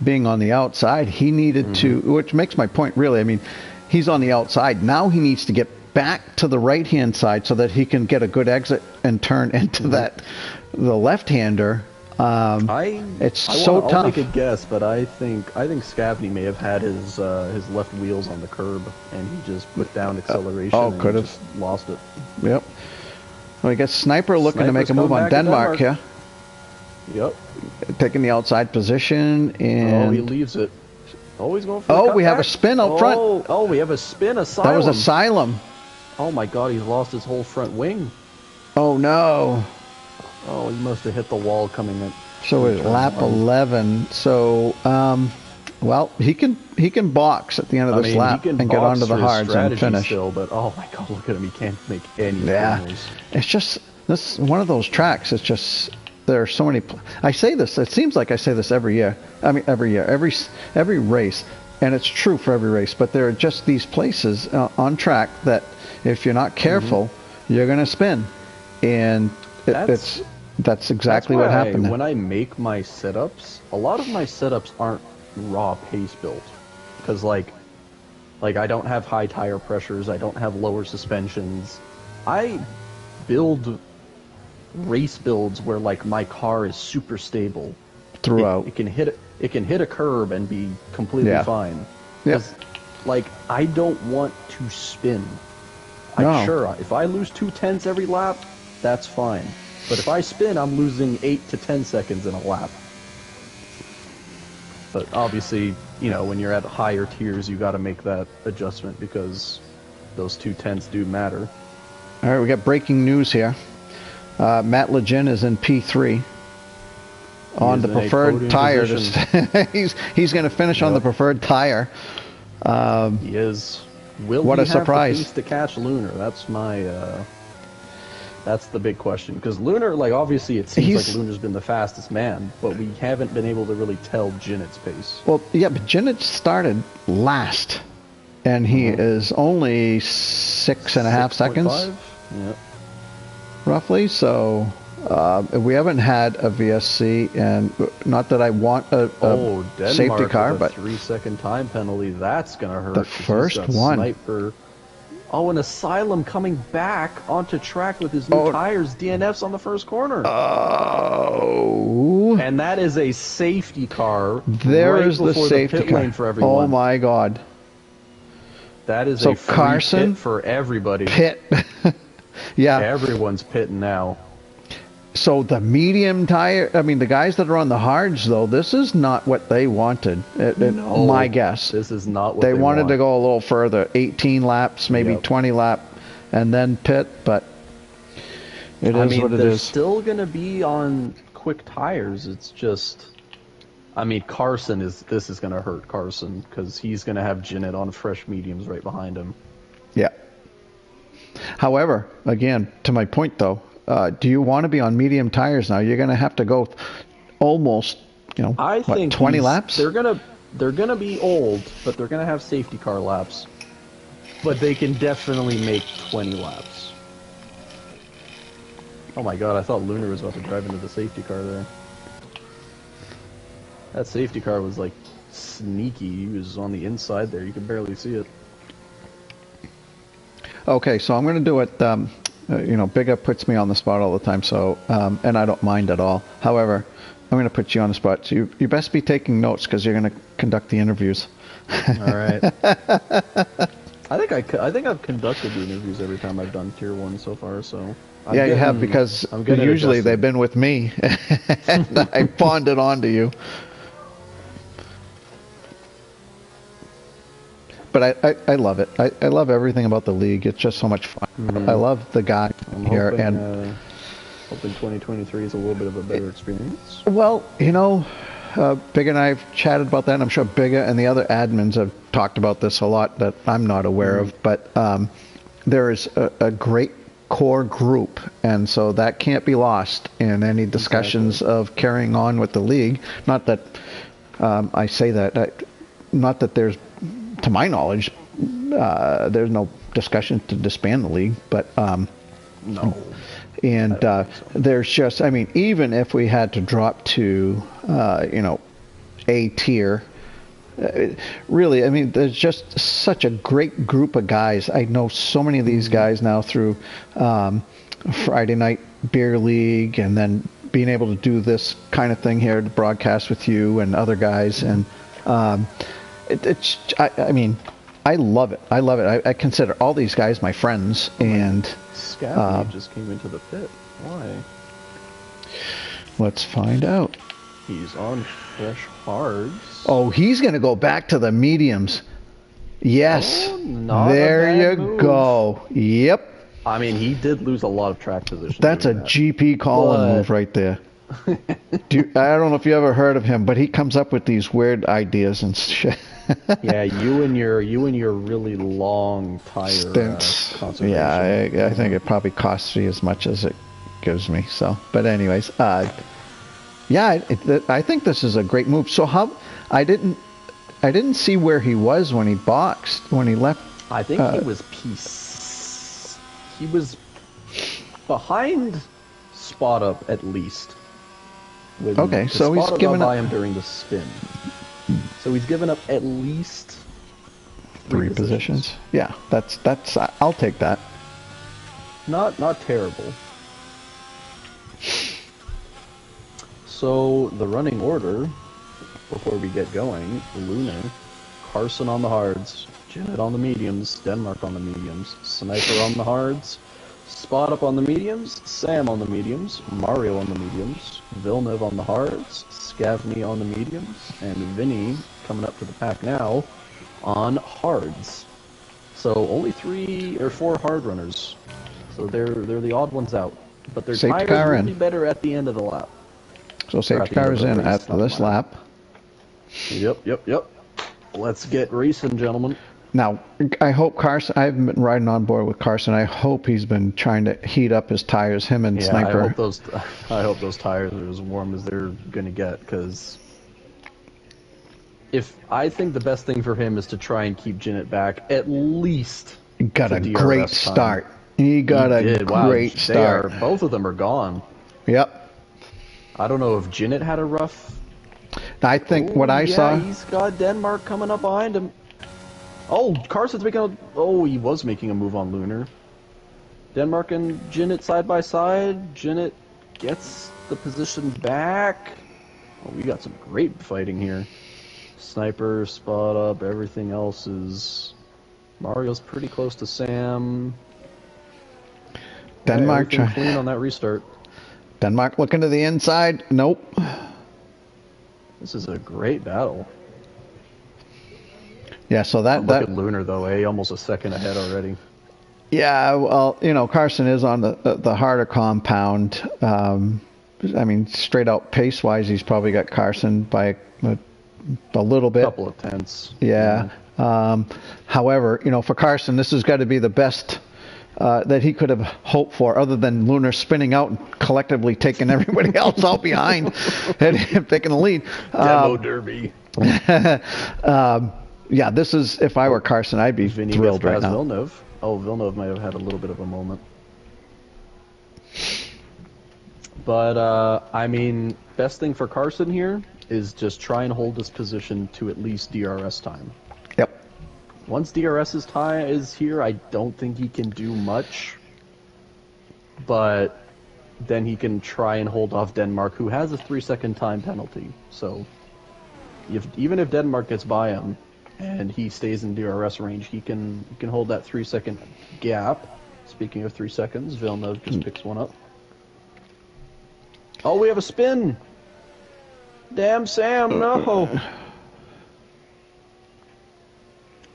being on the outside. He needed to, which makes my point really. I mean, he's on the outside. Now he needs to get back to the right-hand side so that he can get a good exit and turn into the left-hander. It's so tough. I'll make a guess, but I think Scavney may have had his left wheels on the curb, and he just put down acceleration. And could have just lost it. Yep. Well, I guess Sniper looking to make a move on Denmark here. Yep. Taking the outside position, and he leaves it. He's going for we have a spin up front. Oh, we have a spin. Asylum. That was Asylum. Oh my God, he's lost his whole front wing. Oh no. Oh, he must have hit the wall coming in. So it's lap 11. So, well, he can box at the end of this lap and get onto the hards and finish. Still, but oh my God, look at him. He can't make any corners. It's just this one of those tracks. It's just there are so many. I say this. It seems like I say this every year. I mean, every year, every race, and it's true for every race. But there are just these places on track that if you're not careful, you're going to spin, and that's exactly what happened. When I make my setups, a lot of my setups aren't raw pace built, because like I don't have high tire pressures, I don't have lower suspensions. I build race builds where like my car is super stable throughout. It can hit a curb and be completely fine. Yes. Like I don't want to spin. Sure, if I lose 2/10 every lap, that's fine. But if I spin, I'm losing 8 to 10 seconds in a lap. But obviously, when you're at higher tiers, you got to make that adjustment because those 2/10 do matter. All right, we got breaking news here. Matt Legin is in P3 on the preferred tire. He's going to finish on the preferred tire. He is. Will what he a surprise! Have the pace to catch Lunar? That's my. That's the big question because Lunar, like obviously, it seems like Lunar's been the fastest man, but we haven't been able to really tell Jinnet's pace. Well, yeah, but Jinnet started last, and he is only 6.5 seconds. Yeah. Roughly, so we haven't had a VSC, and not that I want a safety car, with but 3-second time penalty, that's gonna hurt. The first one. Sniper. Oh, an Asylum coming back onto track with his new tires, DNFs on the first corner. Oh. And that is a safety car. There is the safety car. Lane for everyone. Oh my God. That is a free Carson, pit for everybody. Pit. Yeah. Everyone's pitting now. So the medium tire, I mean, the guys that are on the hards, though, this is not what they wanted. No, my guess. This is not what they wanted to go a little further, 18 laps, maybe 20 lap, and then pit. But it is what it is. They're still going to be on quick tires. It's just, Carson this is going to hurt Carson because he's going to have Jinnet on fresh mediums right behind him. Yeah. However, again, to my point though, do you want to be on medium tires now? You're going to have to go almost, I think 20 laps? They're gonna be old, but they're gonna have safety car laps. But they can definitely make 20 laps. Oh my god, I thought Lunar was about to drive into the safety car there. That safety car was like sneaky. He was on the inside there. You could barely see it. Okay, so I'm going to do it. You know, Bigga puts me on the spot all the time, so and I don't mind at all. However, I'm going to put you on the spot. So you best be taking notes because you're going to conduct the interviews. All right. I think I've conducted the interviews every time I've done Tier 1 so far. So yeah, you have, because usually they've been with me. And I pawned it on to you. But I love it. I love everything about the league. It's just so much fun. I love the guy here. And hoping 2023 is a little bit of a better experience. Well, you know, Bigga and I have chatted about that, and I'm sure Bigga and the other admins have talked about this a lot that I'm not aware of. But there is a great core group, and so that can't be lost in any discussions of carrying on with the league. Not that I say that, not that there's, to my knowledge, there's no discussion to disband the league, but no. And there's just, I mean, even if we had to drop to, you know, A tier, really, I mean, there's just such a great group of guys. I know so many of these guys now through Friday Night Beer League, and then being able to do this kind of thing here to broadcast with you and other guys. And I mean, I love it. I love it. I consider all these guys my friends. And Scabby just came into the pit. Why? Let's find out. He's on fresh hards. Oh, he's going to go back to the mediums. Yes. Oh, there you go. Yep. I mean, he did lose a lot of track position. That's a GP Colin move right there. I don't know if you ever heard of him, but he comes up with these weird ideas and shit. Yeah, you and your really long tire stints. Conservation. Yeah, I think it probably costs me as much as it gives me. So, but anyways, yeah, I think this is a great move. So how I didn't see where he was when he boxed, when he left. I think he was he was behind Spot Up at least. Okay, so he's given up by him during the spin. So he's given up at least three positions. Yeah, that's I'll take that. Not terrible. So the running order before we get going: Lunar, Carson on the hards, Janet on the mediums, Denmark on the mediums, Sniper on the hards, Spot Up on the mediums, Sam on the mediums, Mario on the mediums, Villeneuve on the hards, Scavney on the mediums, and Vinny coming up to the pack now on hards. So only 3 or 4 hard runners. So they're the odd ones out, but their tires will be better at the end of the lap. So safety car is in at this lap. Yep. Let's get racing, gentlemen. Now, I hope Carson, I haven't been riding on board with Carson. I hope he's been trying to heat up his tires, him and Sniper. I hope those tires are as warm as they're going to get, because I think the best thing for him is to try and keep Janet back at least. He got a great start. He got a great start. Both of them are gone. Yep. I don't know if Janet had a rough. I think what I saw. He's got Denmark coming up behind him. Oh, Carson's making he was making a move on Lunar. Denmark and Janet side by side. Janet gets the position back. Oh, we got some great fighting here. Sniper, Spot Up, everything else is... Mario's pretty close to Sam. Denmark clean on that restart. Denmark looking to the inside. Nope. This is a great battle. Yeah, so that look at Lunar though, almost a second ahead already. Yeah, well, you know, Carson is on the harder compound. I mean, straight out pace wise, he's probably got Carson by a little bit. A couple of tenths. Yeah. However, you know, for Carson, this has got to be the best that he could have hoped for, other than Lunar spinning out and collectively taking everybody else out behind and taking the lead. Demo Derby. Yeah, this is, if I were Carson, I'd be thrilled right now. Villeneuve. Oh, Villeneuve might have had a little bit of a moment. But, I mean, best thing for Carson here is just try and hold his position to at least DRS time. Yep. Once DRS's time is here, I don't think he can do much. But then he can try and hold off Denmark, who has a 3-second time penalty. So, even if Denmark gets by him and he stays in DRS range, he can hold that 3-second gap. Speaking of 3 seconds, Villeneuve just picks one up. Oh, we have a spin! Damn Sam, no!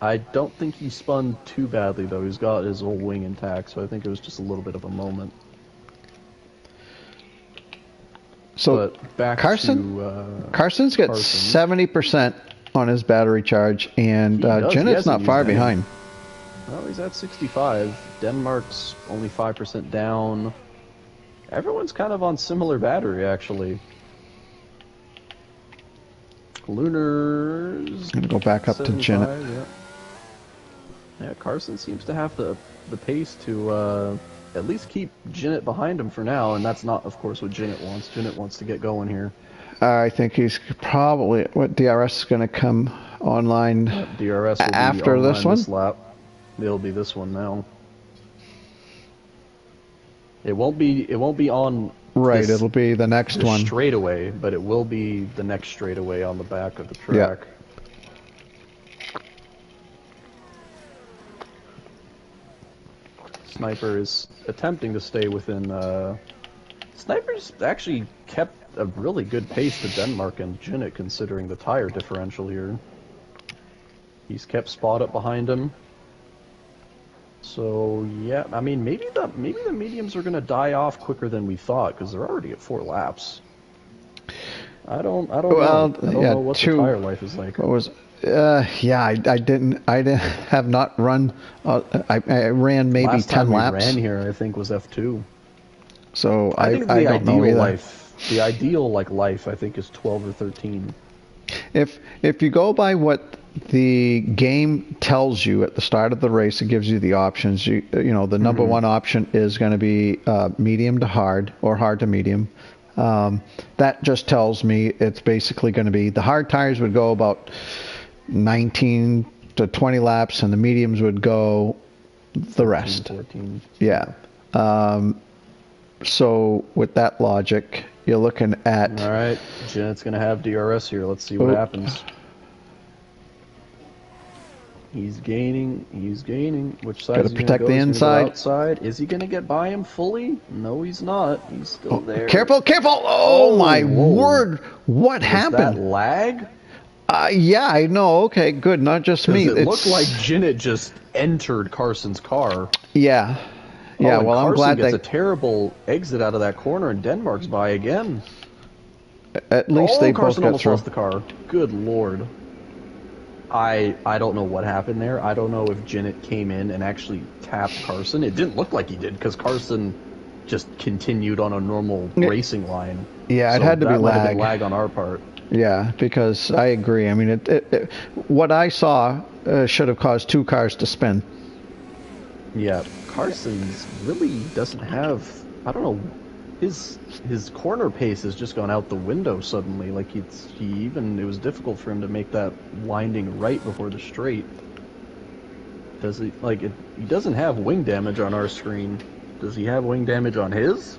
I don't think he spun too badly, though. He's got his old wing intact, so I think it was just a little bit of a moment. So but back to, Carson's got 70% on his battery charge, and Janet's not far behind. Well, he's at 65. Denmark's only 5% down. Everyone's kind of on similar battery, actually. Lunar's gonna go back up to Janet. Yeah, Carson seems to have the pace to at least keep Janet behind him for now, and that's not, of course, what Janet wants. Janet wants to get going here. I think he's probably what DRS is going to come online. Yep, DRS will after be this one. This lap. It'll be this one now. It won't be on. Right, it'll be the next one. Straightaway, but it will be the next straightaway on the back of the track. Yeah. Sniper is attempting to stay within. Sniper's actually kept a really good pace to Denmark and Janet, considering the tire differential here. He's kept Spot up behind him. So yeah, I mean maybe the mediums are gonna die off quicker than we thought, because they're already at 4 laps. I don't know what the tire life is like. What was? Yeah, I have not run. I ran maybe Last 10 laps. Ran here, I think, was F2. So I think I don't know either. The ideal life, I think, is 12 or 13. If you go by what the game tells you at the start of the race, it gives you the options. You know, the number one option is going to be medium to hard or hard to medium. That just tells me it's basically going to be the hard tires would go about 19 to 20 laps, and the mediums would go the rest. 14. Yeah. So with that logic, you're looking at. All right, Janet's going to have DRS here. Let's see what happens. He's gaining. Which side is he going to go? Protect the inside. Outside. Is he going to get by him fully? No, he's not. He's still there. Careful! Oh my word! What happened? That lag? Yeah, I know. Okay, good. Not just me. It looked like Janet just entered Carson's car. Yeah. Yeah. Well, Carson I'm glad gets a terrible exit out of that corner, and Denmark's by again. At least they both Carson got almost through. lost the car. Good lord. I don't know what happened there. I don't know if Janet came in and actually tapped Carson. It didn't look like he did, because Carson just continued on a normal racing line. Yeah, it had to be lag. Lag on our part. Yeah, because I agree. I mean, what I saw should have caused 2 cars to spin. Yeah, Carson's really doesn't have. I don't know. His corner pace has just gone out the window suddenly. Like it was difficult for him to make that winding right before the straight. Does he he doesn't have wing damage on our screen? Does he have wing damage on his?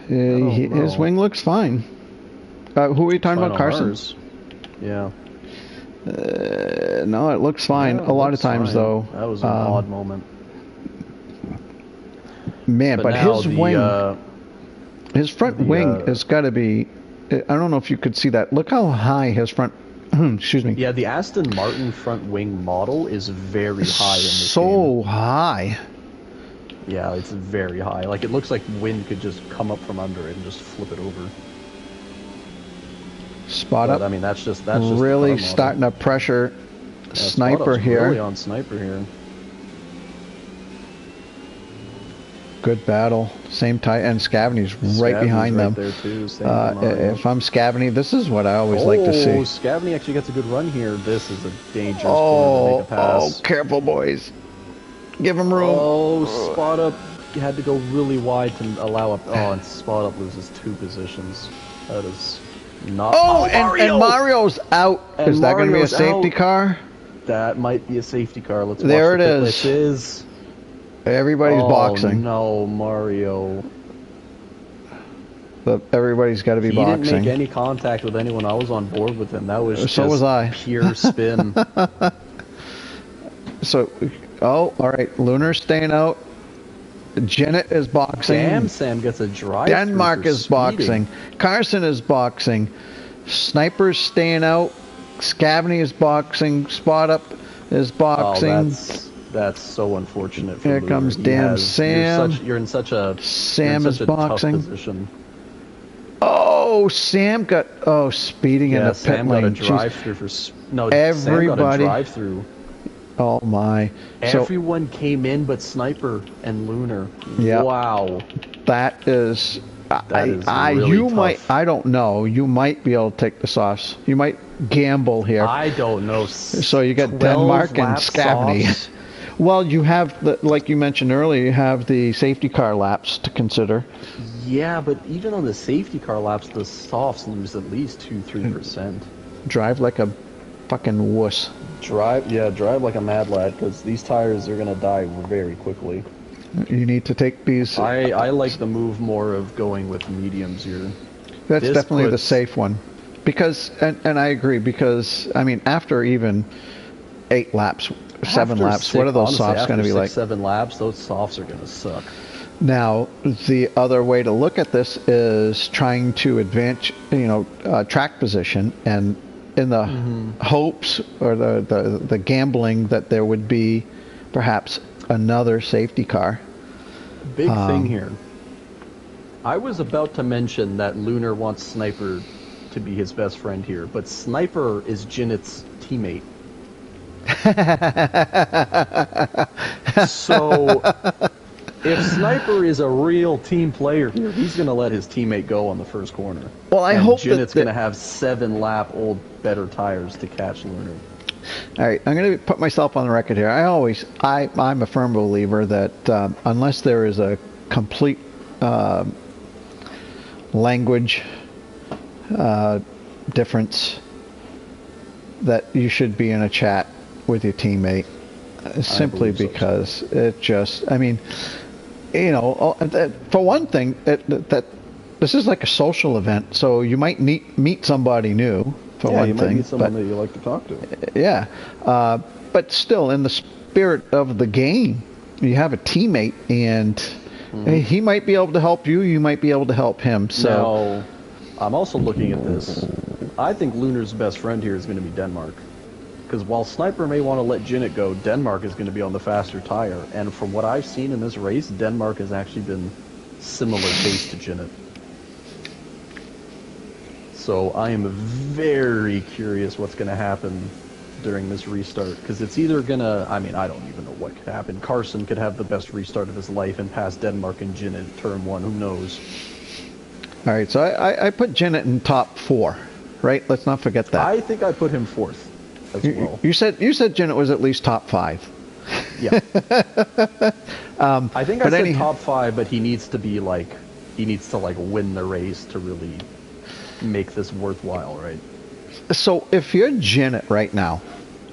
His wing looks fine. Who are we talking about, Carson? Ours. Yeah. No, it looks fine. Yeah, a lot of times, fine. Though. That was an odd moment. Man, but his wing, his front wing has got to be. I don't know if you could see that. Look how high his front. Excuse me. Yeah, the Aston Martin front wing model is very high in this So game. high. Yeah, it's very high. Like, it looks like wind could just come up from under it and just flip it over. Spot up. I mean, that's just really starting to pressure Sniper here. Really on Sniper here. Good battle. Same tight, and Scavney's right behind them. There too. If I'm Scavney, this is what I always like to see. Scavney actually gets a good run here. This is a dangerous corner to make a pass. Oh, careful, boys. Give him room. Oh, Spot up had to go really wide to allow up. Oh, and Spot Up loses 2 positions. That is not. Oh, and Mario's out. And Is that going to be a Mario's safety out. car? That might be a safety car. Let's There watch it the is. pit list. Everybody's boxing. No, Mario. But everybody's got to be He boxing. didn't make any contact with anyone. I was on board with him. That was So just was I. pure spin. So, oh, all right. Lunar's staying out. Janet is boxing. Damn, Sam gets a drive. Denmark is boxing. Carson is boxing. Sniper's staying out. Scavney is boxing. Spot Up is boxing. Oh, that's so unfortunate for Here Lunar. comes damn Sam. You're in such a Sam is tough boxing. position. Oh, Sam got speeding in the pit Sam lane. got a Jeez. drive-through for Sam got Everybody. a drive-through. Oh my! Everyone came in but Sniper and Lunar. Yeah. Wow. That is. That is really you tough. might. I don't know. You might be able to take the sauce. You might gamble here. I don't know. So you got Denmark and Scavney. Well, you have like you mentioned earlier. You have the safety car laps to consider. Yeah, but even on the safety car laps, the softs lose at least 2-3%. Drive like a fucking wuss. Drive like a mad lad, because these tires are gonna die very quickly. You need to take these. I like the move more of going with mediums here. That's This definitely the puts- safe one, because and I agree, because I mean after even 8 laps, 7 After laps, what are those softs going to be like? 7 laps, those softs are gonna suck. Now, the other way to look at this is trying to advance, track position, and in the hopes or the gambling that there would be perhaps another safety car. Big thing here. I was about to mention that Lunar wants Sniper to be his best friend here, but Sniper is Jinet's teammate. So, if Sniper is a real team player here, he's going to let his teammate go on the first corner. Well, I and hope Jinet's that going to have 7-lap old better tires to catch Lunar. All right, I'm going to put myself on the record here. I'm a firm believer that unless there is a complete language difference, that you should be in a chat with your teammate, simply because it just, I mean, for one thing, that this is like a social event, so you might meet somebody new. For one you might thing, meet someone that you like to talk to. Yeah, but still, in the spirit of the game, you have a teammate, and he might be able to help you. You might be able to help him. So, now, I'm also looking at this. I think Lunar's best friend here is going to be Denmark, because while Sniper may want to let Jinet go, Denmark is going to be on the faster tire. And from what I've seen in this race, Denmark has actually been similar pace to Jinet. So I am very curious what's going to happen during this restart, because it's either going to, I mean, I don't even know what could happen. Carson could have the best restart of his life and pass Denmark and Jinet at turn 1, who knows. all right, so I put Janet in top 4, right? Let's not forget that. I think I put him 4th as well. You said Janet was at least top 5. Yeah. I think I said anyhow, top 5, but he needs to win the race to really make this worthwhile, right? So if you're Janet right now,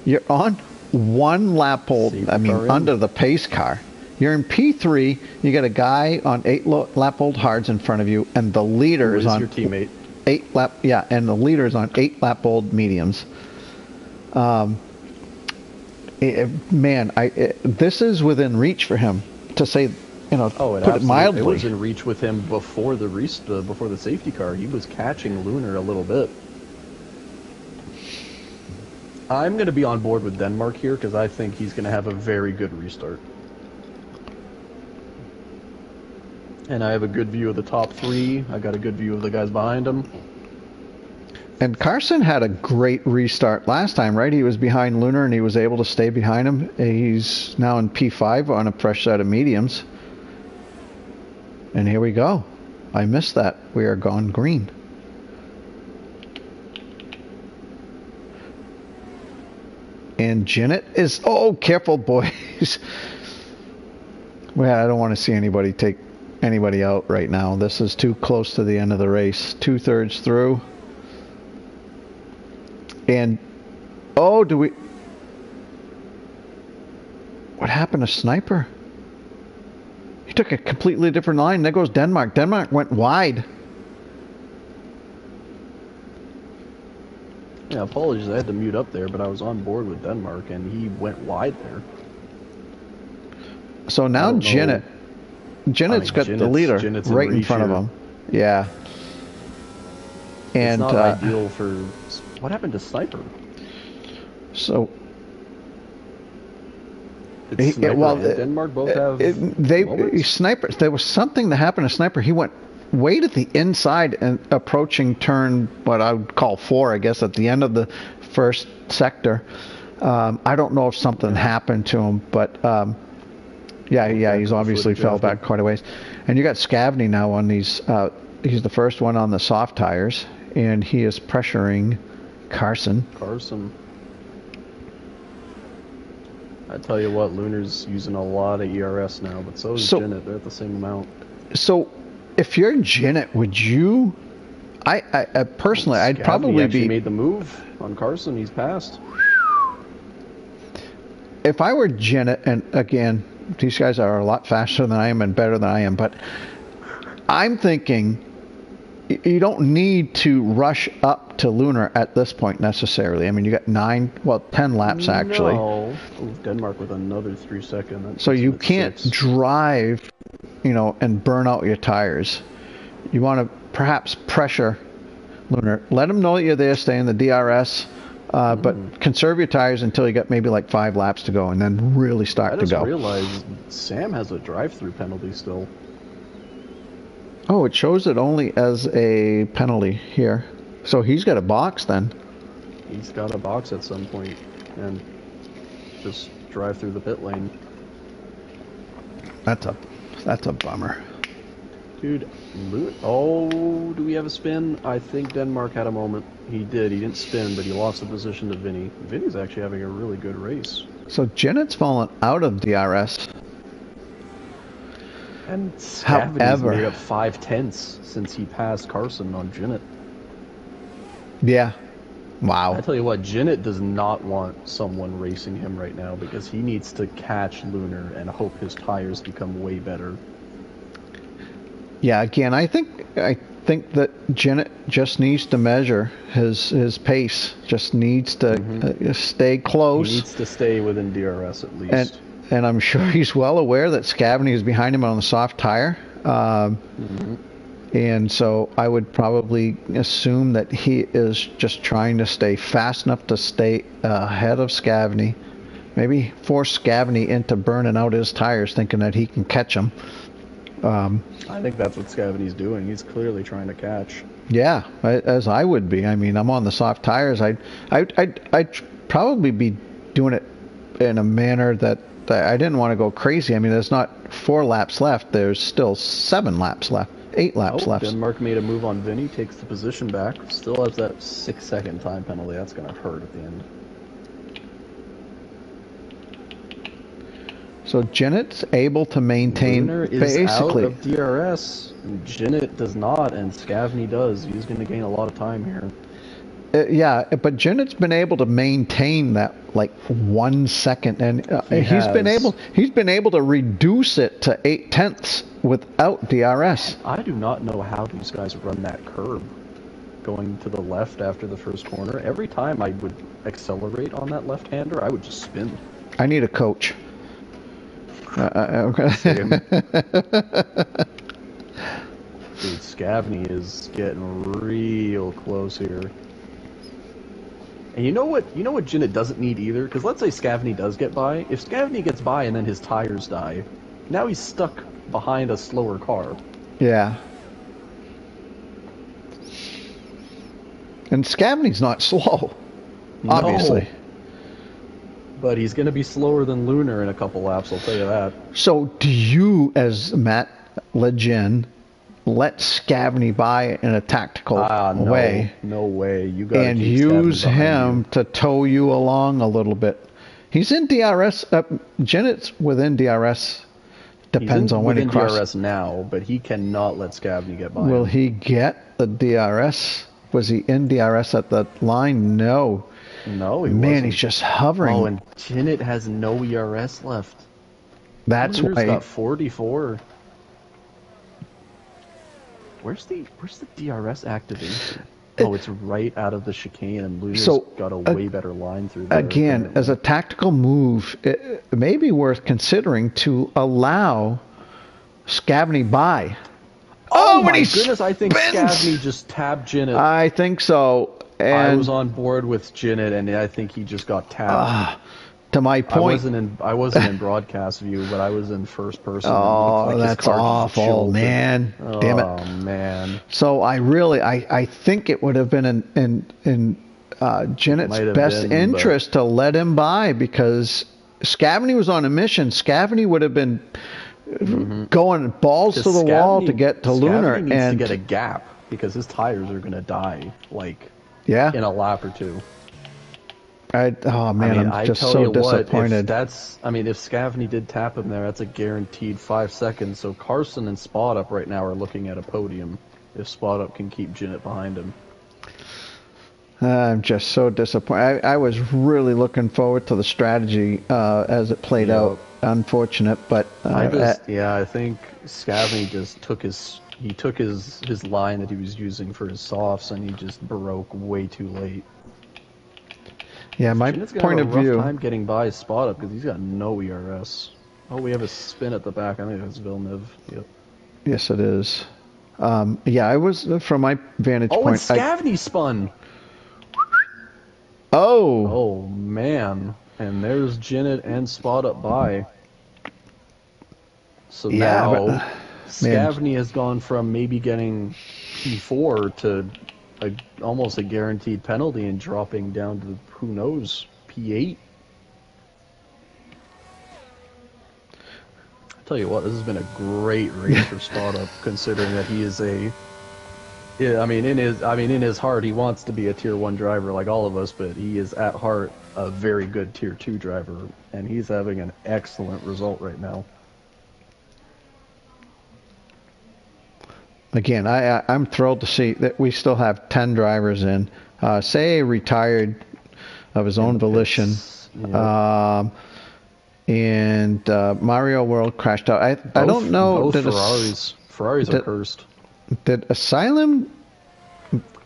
you're on 1 lap old, under the pace car. You're in P3, you got a guy on 8 lap old hards in front of you, and the leader is on your teammate. 8 lap, and the leader is on 8 lap old mediums. This is within reach for him, to say, put it mildly. It was in reach with him before the safety car. He was catching Lunar a little bit. I'm going to be on board with Denmark here, because I think he's going to have a very good restart. And I have a good view of the top 3. I got a good view of the guys behind him. And Carson had a great restart last time, right? He was behind Lunar and he was able to stay behind him. He's now in P5 on a fresh set of mediums. And here we go. I missed that. We are gone green. And Janet is... Oh, careful, boys. Well, I don't want to see anybody take anybody out right now. This is too close to the end of the race. 2/3 through. And, oh, do we... What happened to Sniper? He took a completely different line. There goes Denmark. Denmark went wide. Yeah, apologies, I had to mute up there, but I was on board with Denmark, and he went wide there. So now Zenith. Zenith's got the leader right in front of him. Yeah. And it's not ideal for... What happened to Sniper? So... Did Sniper and Denmark both have Sniper, there was something that happened to Sniper. He went way to the inside and approaching turn, what I would call 4, I guess, at the end of the first sector. I don't know if something happened to him, but yeah, he's obviously fell back quite a ways. And you got Scavney now on these. He's the first one on the soft tires, and he is pressuring Carson. I tell you what, Lunar's using a lot of ERS now, but so is Zenith. They're at the same amount. So, if you're Zenith, would you... I personally, I'd probably be... made the move on Carson. He's passed. If I were Zenith, and again, these guys are a lot faster than I am and better than I am, but I'm thinking you don't need to rush up to Lunar at this point necessarily. I mean, you got 10 laps actually. No. Denmark with another 3 seconds. So you can't drive, and burn out your tires. You want to perhaps pressure Lunar. Let them know that you're there, stay in the DRS, but conserve your tires until you got maybe like 5 laps to go, and then really start to go. I just realized Sam has a drive-through penalty still. Oh, it shows it only as a penalty here. So he's got a box then. He's got a box at some point, and just drive through the pit lane. That's a bummer. Dude, do we have a spin? I think Denmark had a moment. He did. He didn't spin, but he lost the position to Vinny. Vinny's actually having a really good race. So Zenith's fallen out of DRS. And Scavney's made up 5/10 since he passed Carson on Zenith. Yeah. Wow. I tell you what, Zenith does not want someone racing him right now because he needs to catch Lunar and hope his tires become way better. Yeah, again, I think that Zenith just needs to measure his pace. Just needs to stay close. He needs to stay within DRS at least. And I'm sure he's well aware that Scavney is behind him on the soft tire. And so I would probably assume that he is just trying to stay fast enough to stay ahead of Scavney. Maybe force Scavney into burning out his tires, thinking that he can catch him. I think that's what Scavney's doing. He's clearly trying to catch. Yeah, as I would be. I mean, I'm on the soft tires. I'd probably be doing it in a manner that I didn't want to go crazy. I mean, there's not 4 laps left. There's still 7 laps left. 8 laps left. Denmark made a move on Vinny, takes the position back. Still has that 6-second time penalty. That's going to hurt at the end. So Zenith's able to maintain Lunar is basically out of DRS. Zenith does not, and Scavney does. He's going to gain a lot of time here. Yeah, but Zenith's been able to maintain that like 1 second, and he's been able to reduce it to 0.8 without DRS. I do not know how these guys run that curb going to the left after the first corner. Every time I would accelerate on that left-hander, I would just spin. I need a coach. Okay. Dude, Scavney is getting real close here. And you know what Zenith doesn't need either? Because let's say Scavney does get by. If Scavney gets by and then his tires die, now he's stuck behind a slower car. Yeah. And Scavney's not slow, obviously. No. But he's going to be slower than Lunar in a couple laps, I'll tell you that. So do you, as Matt Legend, let Scavney by in a tactical way? No way. You got and use him to tow you along a little bit. He's in DRS. Zenith's within DRS Depends on when he within crosses. DRS now, but he cannot let Scavney get by Will him. he get the DRS? Was he in DRS at the line? No. No, he Man, wasn't. he's just hovering. Oh, and Jinnit has no ERS left. That's Luner's why. got 44. Where's the DRS activation? Oh, it's right out of the chicane, and Luner's got a way better line through there. Again, apparently. as a tactical move, it may be worth considering to allow Scavney by. Oh when my he goodness, I think spins! Scavney just tabbed Jinnit. I think so. And I was on board with Jinnit, and I think he just got tabbed. to my point, I wasn't in broadcast view, but I was in first person. and oh, his that's car just awful, jolted. man. Damn it. Oh man. So I think it would have been in Might Jinnit's have best been, interest to let him by, because Scavney was on a mission. Scavney would have been going balls to the wall to get to Lunar, Scavney needs and to get a gap because his tires are gonna die like yeah, in a lap or two. oh man, I'm just so disappointed. If Scavney did tap him there, that's a guaranteed 5 seconds. So Carson and Spot Up right now are looking at a podium if Spot Up can keep Jinnit behind him. I'm just so disappointed. I was really looking forward to the strategy as it played out. Unfortunate, but I think Scavney just took his line that he was using for his softs, and he just broke way too late. Yeah, my Jinnit's gonna point have of a rough view. time getting by Spot Up because he's got no ERS. Oh, we have a spin at the back. I think that's Villeneuve. Yep. Yes, it is. I was from my vantage Oh, and point. Scavney spun. Oh, Oh man, and there's Jinnit and Spot Up by. So Yeah, now but, Scavney has gone from maybe getting P4 to almost a guaranteed penalty and dropping down to who knows P8. I tell you what, this has been a great race for Spot Up, considering that he is in his heart he wants to be a tier 1 driver like all of us, but he is at heart a very good tier 2 driver, and he's having an excellent result right now. again, I'm thrilled to see that we still have 10 drivers in. Say retired of his own volition. Yeah. And Mario World crashed out. I don't know. Both Ferraris are cursed. Did Asylum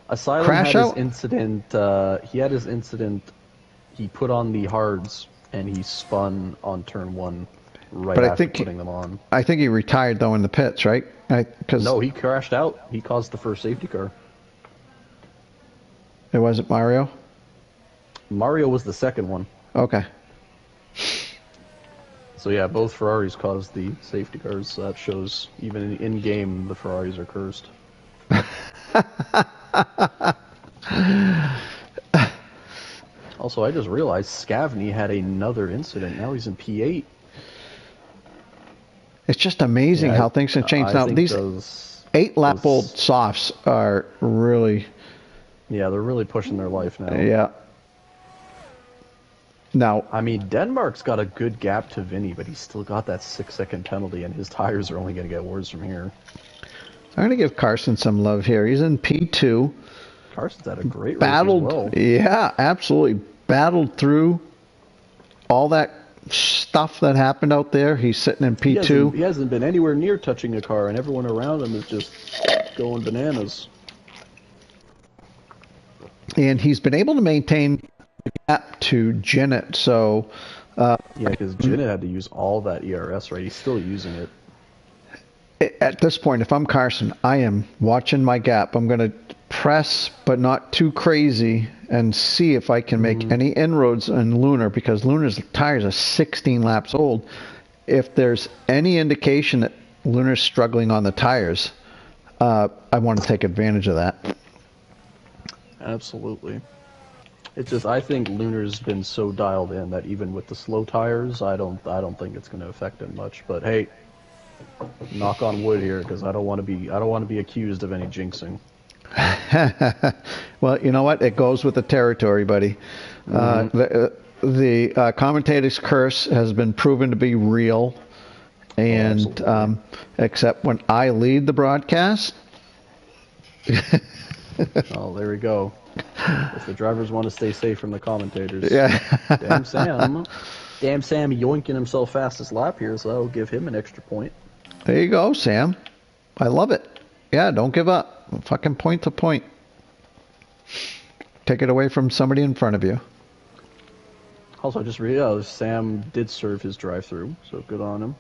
crash had out? his incident. He had his incident. He put on the hards and he spun on turn 1 after putting them on. I think he retired though in the pits, right? No, he crashed out. He caused the first safety car. It wasn't Mario. Mario was the second one. Okay. So yeah, both Ferraris caused the safety cars. So that shows even in game the Ferraris are cursed. Also, I just realized Scavney had another incident. Now he's in P8. It's just amazing how things can change. Now these 8-lap-old softs are really. Yeah, they're really pushing their life now. Yeah. Now, I mean, Denmark's got a good gap to Vinny, but he's still got that 6-second penalty, and his tires are only going to get worse from here. I'm going to give Carson some love here. He's in P2. Carson's had a great Battled, race as well. yeah, absolutely. Battled through all that stuff that happened out there. He's sitting in P2. He hasn't been anywhere near touching a car, and everyone around him is just going bananas. And he's been able to maintain the gap to Jinnit, so... yeah, because Jinnit had to use all that ERS, right? He's still using it. At this point, if I'm Carson, I am watching my gap. I'm going to press, but not too crazy, and see if I can make any inroads in Lunar, because Lunar's tires are 16 laps old. If there's any indication that Lunar's struggling on the tires, I want to take advantage of that. Absolutely. It's just, I think Lunar's been so dialed in that even with the slow tires, I don't think it's going to affect him much. But hey, knock on wood here, because I don't want to be accused of any jinxing. Well, you know what? It goes with the territory, buddy. The commentator's curse has been proven to be real. And absolutely. except when I lead the broadcast. Oh, there we go. If the drivers want to stay safe from the commentators. Yeah. Damn Sam. Damn Sam yoinking himself fastest lap here, so that'll give him an extra point. There you go, Sam. I love it. Yeah, don't give up. Fucking point to point. Take it away from somebody in front of you. Also, I just realized Sam did serve his drive-through, so good on him.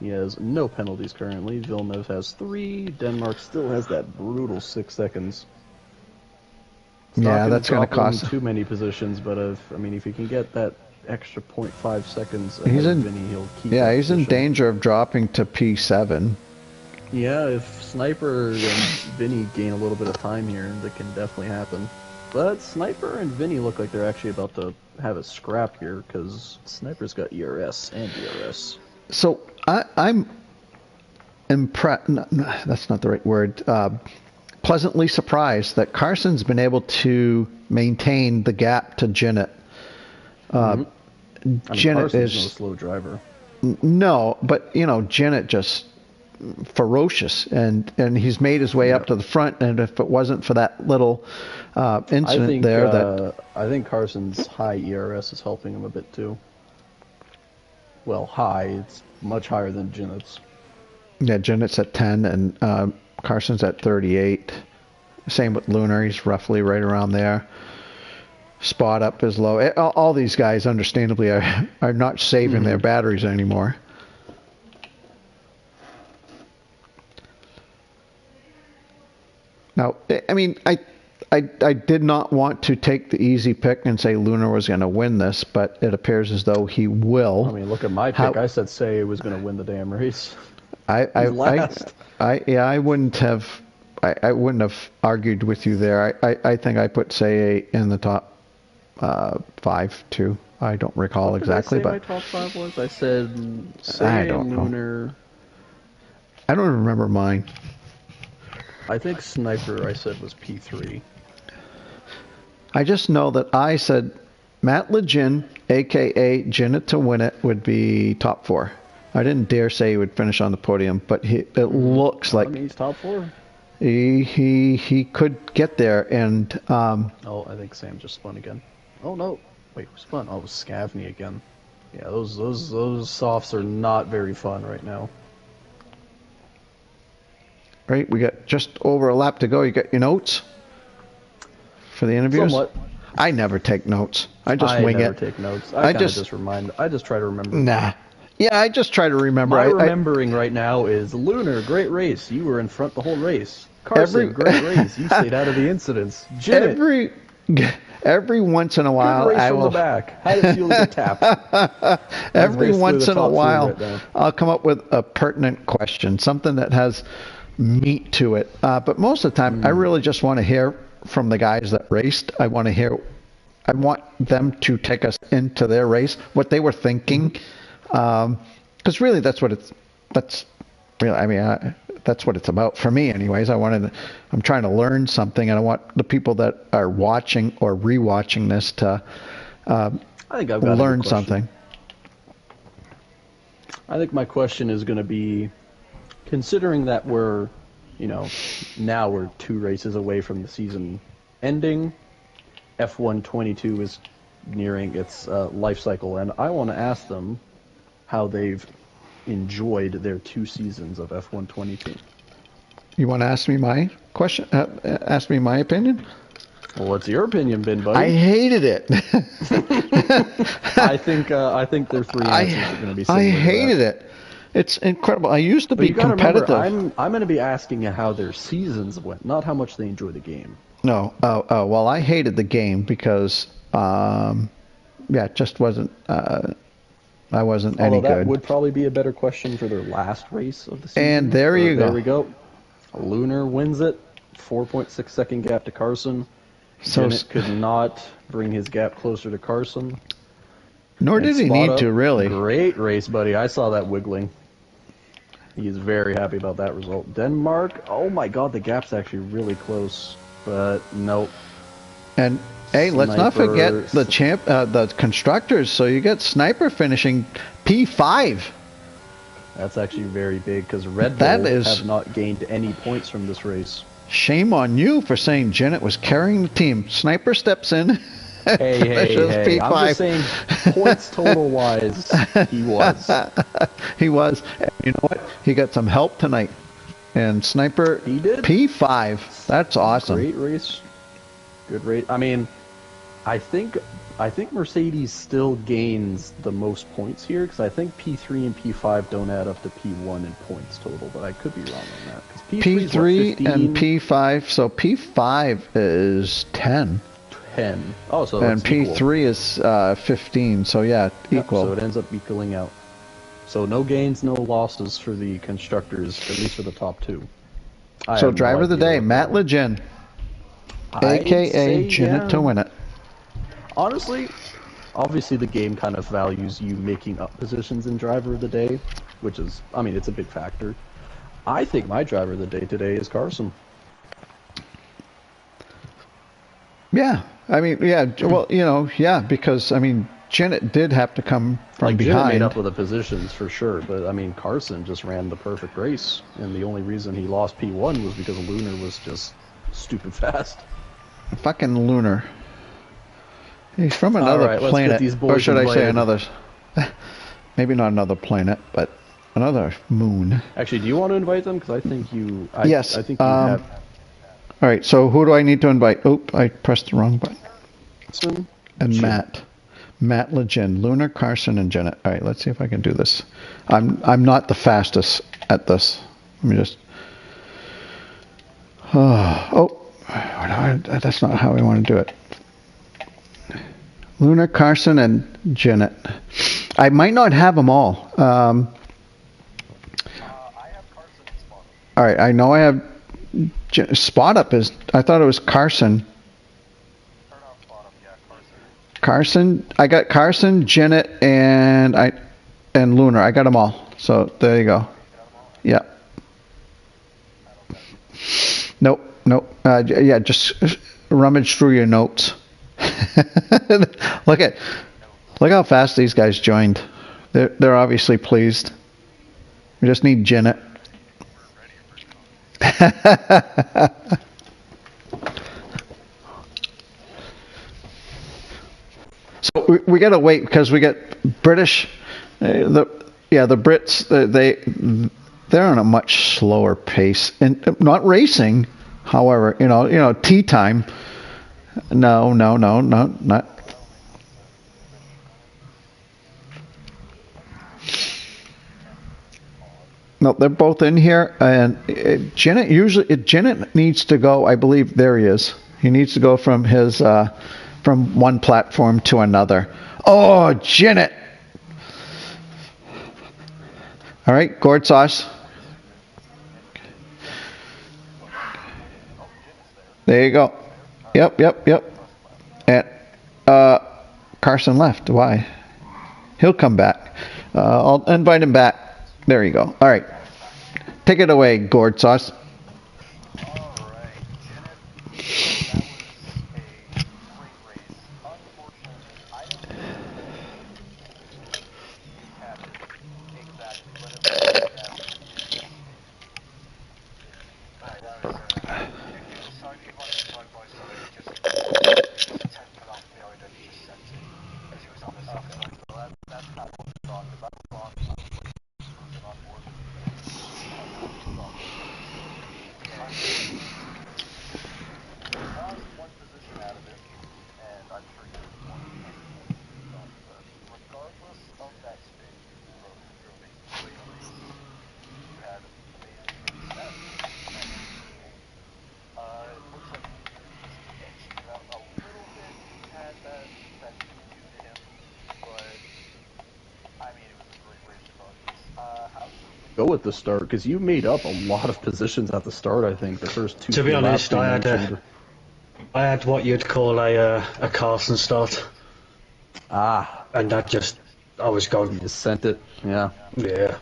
He has no penalties currently. Villeneuve has 3. Denmark still has that brutal 6 seconds. It's Yeah, not that's going to drop him cost. too many positions, but if he can get that extra 0.5 seconds He's ahead in. of Vinny, he'll keep. Yeah, that he's in position. danger of dropping to P7. Yeah, if Sniper and Vinny gain a little bit of time here, that can definitely happen. But Sniper and Vinny look like they're actually about to have a scrap here, because Sniper's got ERS and DRS. So I'm impressed. That's not the right word. Pleasantly surprised that Carson's been able to maintain the gap to Zenith. Zenith Carson's is no slow driver. no, but Zenith just ferocious, and he's made his way up to the front. And if it wasn't for that little incident I think Carson's high ERS is helping him a bit too. Well, high. It's much higher than Zenith's. Yeah, Zenith's at 10 and Carson's at 38. Same with Lunar, he's roughly right around there. Spot up is low. All these guys, understandably, are not saving their batteries anymore. Now, I mean, I did not want to take the easy pick and say Lunar was going to win this, but it appears as though he will. I mean, look at my pick. I said Say was going to win the damn race. I wouldn't have argued with you there. I think I put Say in the top 5 too. I don't recall exactly, but but my top 5 was. I said Say and Lunar. I don't remember mine. I think Sniper I said was P3. I just know that I said Matt Legin, aka Zenith to win it, would be top 4. I didn't dare say he would finish on the podium, but it looks like he's top 4. He could get there, and oh, I think Sam just spun again. Oh no, wait, who spun? Oh, it was Scavney again. Yeah, those softs are not very fun right now. Right, we got just over a lap to go. You got your notes for the interviews? Somewhat. I never take notes. I just wing it. I never take notes. I just try to remember. Nah. Yeah, I just try to remember. My remembering right now is Lunar, great race. You were in front the whole race. Carson, great race. You stayed out of the incidents. Every once in a while, race from the back. How did you get tapped? Every once in a while, I'll come up with a pertinent question, something that has meat to it. But most of the time, I really just want to hear from the guys that raced. I want them to take us into their race, what they were thinking. Because really, that's what it's about for me, anyways. I'm trying to learn something, and I want the people that are watching or rewatching this to I think I've got learn something. I think my question is going to be, considering that we're 2 races away from the season ending, F1 22 is nearing its life cycle, and I want to ask them how they've enjoyed their 2 seasons of F1 22. You want to ask me my question? Ask me my opinion? Well, what's your opinion, Ben, buddy? I hated it. I think their 3 answers are going to be similar. I hated it. It's incredible. I used to be competitive. Remember, I'm going to be asking you how their seasons went, not how much they enjoy the game. No. Oh. Well, I hated the game because, it just wasn't. I wasn't any good. That would probably be a better question for their last race of the season. And there you go. There we go. Lunar wins it. 4.6 second gap to Carson. Zenith could not bring his gap closer to Carson. Nor did he need to, really. Great race, buddy. I saw that wiggling. He is very happy about that result. Denmark, oh my god, the gap's actually really close. But nope. And hey, let's not forget the constructors. So you got Sniper finishing P5. That's actually very big because Red That Bull is- have not gained any points from this race. Shame on you for saying Jennett was carrying the team. Sniper steps in. Hey, I'm just saying, points total wise, he was. He was. And you know what? He got some help tonight. And Sniper He did? P5. That's awesome. Great race. Good race. I mean, I think Mercedes still gains the most points here because I think P3 and P5 don't add up to P1 in points total, but I could be wrong on that. 'Cause P3 's what, P3 and 15? P5. So P5 is 10. 10. Oh, so And it's equal. P3 is 15. So yeah, Yep, equal. so it ends up equaling out. So no gains, no losses for the constructors, at least for the top two. I So have no driver of the idea day, what Matt they're- Legend, I'd aka say, Jennett yeah. to win it. Honestly, obviously the game kind of values you making up positions in driver of the day, which is, I mean, it's a big factor. I think my driver of the day today is Carson. Yeah, I mean, yeah. Well, you know, yeah, because I mean, Jennett did have to come from Like, Jim behind. made up with the positions for sure, but I mean, Carson just ran the perfect race, and the only reason he lost P1 was because Lunar was just stupid fast. Fucking Lunar. He's from another right, let's get planet, these or boys should I say invited. another? Maybe not another planet, but another moon. Actually, do you want to invite them? Because I think you. Yes, I think you have. All right. So who do I need to invite? Oop! I pressed the wrong button. Carson, And Jim. Matt Legend, Lunar, Carson, and Jennett. All right. Let's see if I can do this. I'm not the fastest at this. Let me just. Oh, that's not how I want to do it. Lunar, Carson, and Jennett. I might not have them all. I have Carson and Spot. All right, I know I have Spot Up is. I thought it was Carson. Turn off Spot up, yeah, Carson. Carson. I got Carson, Jennett, and Lunar. I got them all. So there you go. Yeah. Nope. Yeah, just rummage through your notes. Look how fast these guys joined. They're obviously pleased. We just need Jennett. So we gotta wait because we get British. The Brits they're on a much slower pace and not racing. However, you know tea time. No, not. No, they're both in here, and Jennett needs to go. I believe there he is. He needs to go from his from one platform to another. Oh, Jennett! All right, gourd sauce. There you go. Yep. And Carson left. Why? He'll come back. I'll invite him back. There you go. All right. Take it away, gourd sauce. Alright, Janet, that was a great race. Unfortunately, I didn't think you had it exactly, but it was sorry to keep on this one voice, but it just turned off me or didn't just sense it as he was on the second. So that's not what we thought, because I was wrong. I was like, exclusive on board. One position out of it, and I'm sure you want to regardless of that spin you drove a great race. You had amazing stats. It looks like you edged him out a little bit. He had that Q2 to him, but I mean it was a great race regardless. Go with the start because you made up a lot of positions at the start. I think the first two. To be laps honest, you I mentioned. had what you'd call a Carson start, and that just I was You going, just sent it. Yeah. yeah.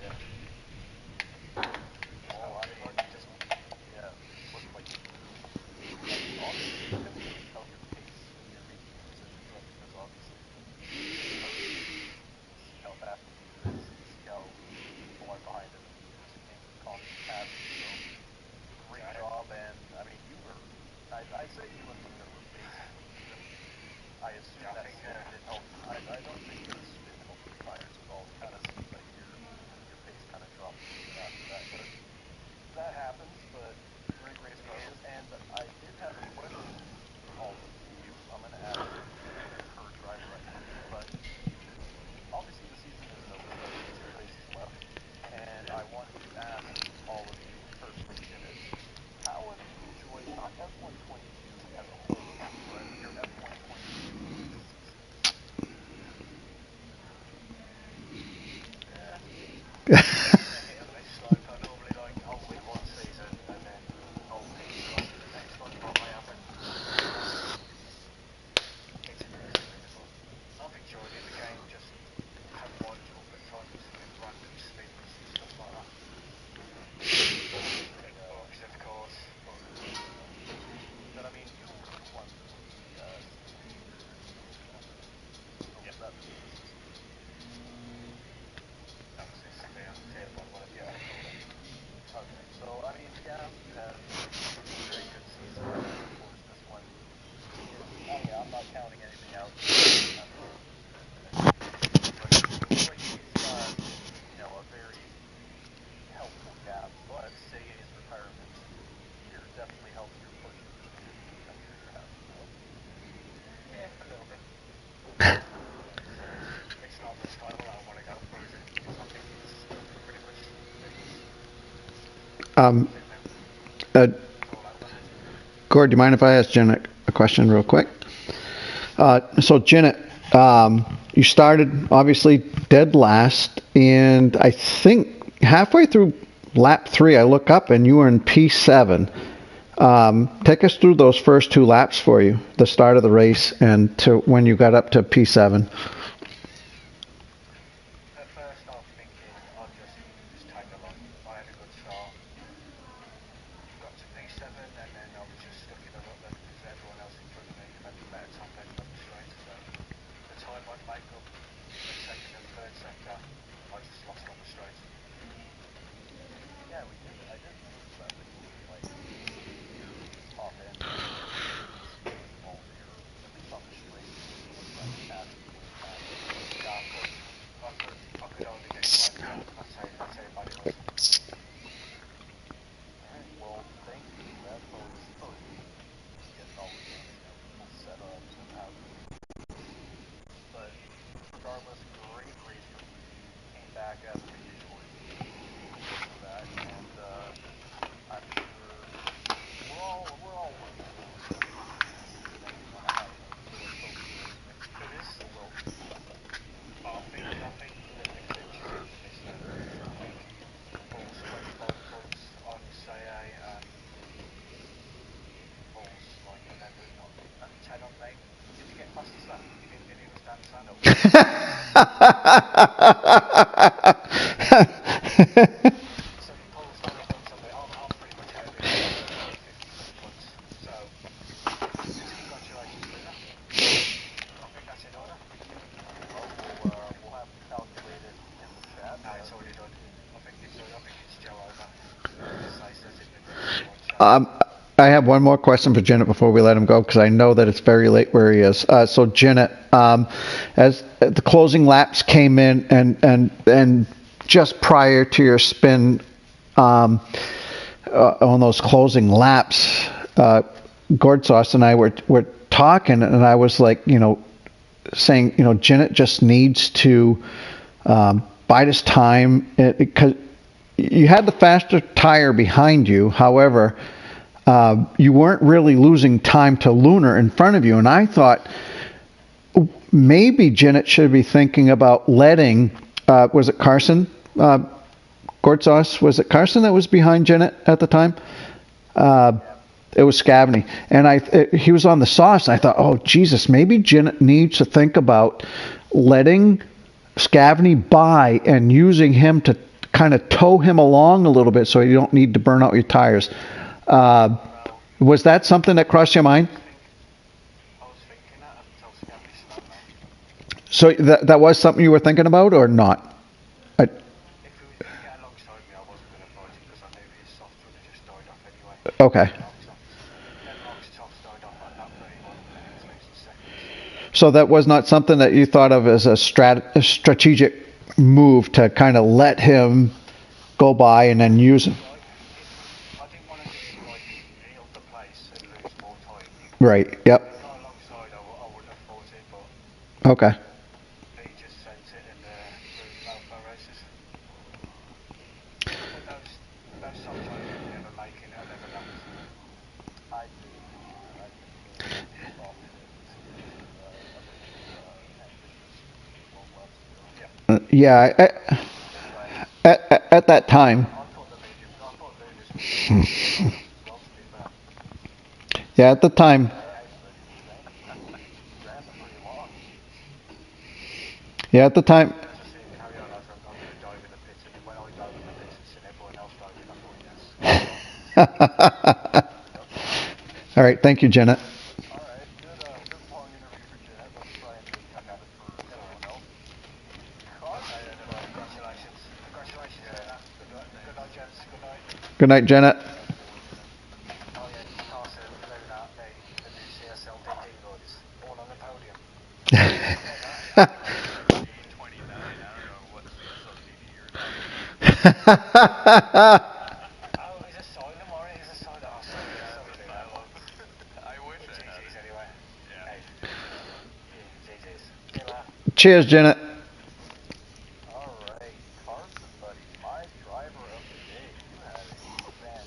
Gord, do you mind if I ask Janet a question real quick? So Janet, you started obviously dead last, and I think halfway through lap 3, I look up and you were in P7. Take us through those first 2 laps for you, the start of the race and to when you got up to P7. At first I was thinking I'll just tag along. I had a good start. Got to P7 and then I was just stuck in a rut then because everyone else in front of me had a better top end on the straight. So the time I'd make up in the second and third sector, I just lost on the straight. Yeah, we did. I did notice that when you were like top end, all there, at least on the straight, it was like passing way past. Yeah, because I could only get quite far. That's how everybody was. Alright, well, thank you for that. So it's supposed to be getting all the full setups and how to do it. But regardless, great race from you. You came back as per usual. For that, and I'm sure we're all looking forward to the next one. I have really hope for this. Well, I think the next engineers in this I think Paul's 25 points on CA and Paul's like 11 and 10 on Nate. Did you get past the sun? You didn't get it was Dan Sano. So Paul's 20 points on me. I'm pretty much out of it. 50 some points. So congratulations, Luna. I think that's in order. Oh, we'll have it calculated in the chat. No, it's already done. I think it's Joe over. It says in the chat. I have one more question for Janet before we let him go because I know that it's very late where he is. So Janet, as the closing laps came in and just prior to your spin on those closing laps, Gord Sauce and I were talking, and I was like, saying, Janet just needs to bide his time because you had the faster tire behind you. However, you weren't really losing time to Lunar in front of you. And I thought maybe Janet should be thinking about letting, was it Carson? Gord Sauce, was it Carson that was behind Janet at the time? It was Scavney. And he was on the sauce. I thought, oh, Jesus, maybe Janet needs to think about letting Scavney by and using him to kind of tow him along a little bit so you don't need to burn out your tires. Was that something that crossed your mind? I was thinking that until Scabby started. So that was something you were thinking about or not? If he was going to get alongside me, I wasn't going to fight him because I knew his soft would have just died off anyway. Okay. Then Locke's soft died off at that 31 and he was losing seconds. So that was not something that you thought of as a strategic move to kind of let him go by and then use him? I didn't want to just yield the place and lose more time. Right, yep. If he got alongside, I wouldn't have fought it, but Okay. he just sent it in the Alpha races. But those soft tires would never make it at 11 laps. I think Yeah, at that time. Yeah, at the time. Yeah, at the time. All right, thank you, Janet. Alright, good long interview for Janet. Let's try and make it happen for someone else. Congratulations. Congratulations, Janet. Good night, gents. Good night. Good night, Janet. Oh yeah, Carson, Luna, me, the new CSL DD boys, all on the podium. 29, I don't know what CSL DD you're talking. Oh, he's a sign tomorrow, he's a sign. Oh, sorry, I wish I had it. Anyway. Yeah. Hey. GG's. Cheers, Janet. Alright, Carson, buddy, my driver of the day. You had a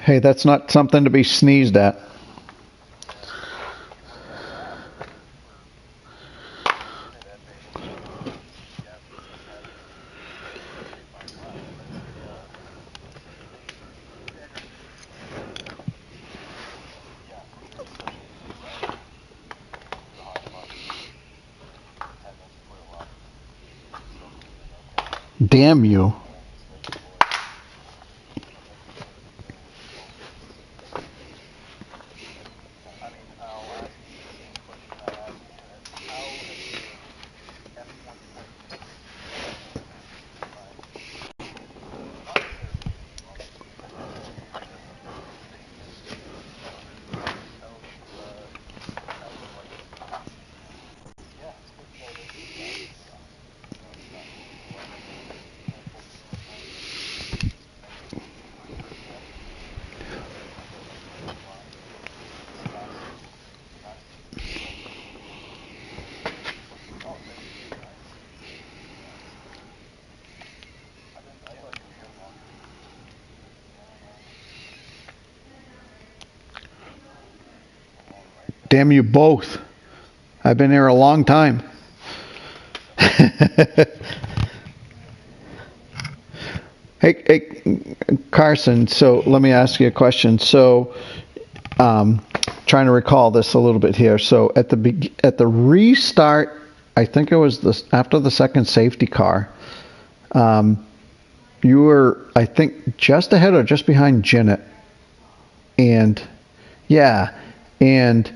Hey, that's not something to be sneezed at. Damn you. Damn you both. I've been here a long time. Hey, Carson, so let me ask you a question. So, trying to recall this a little bit here. So at the restart, I think it was after the second safety car, you were, I think, just ahead or just behind Janet. And yeah, and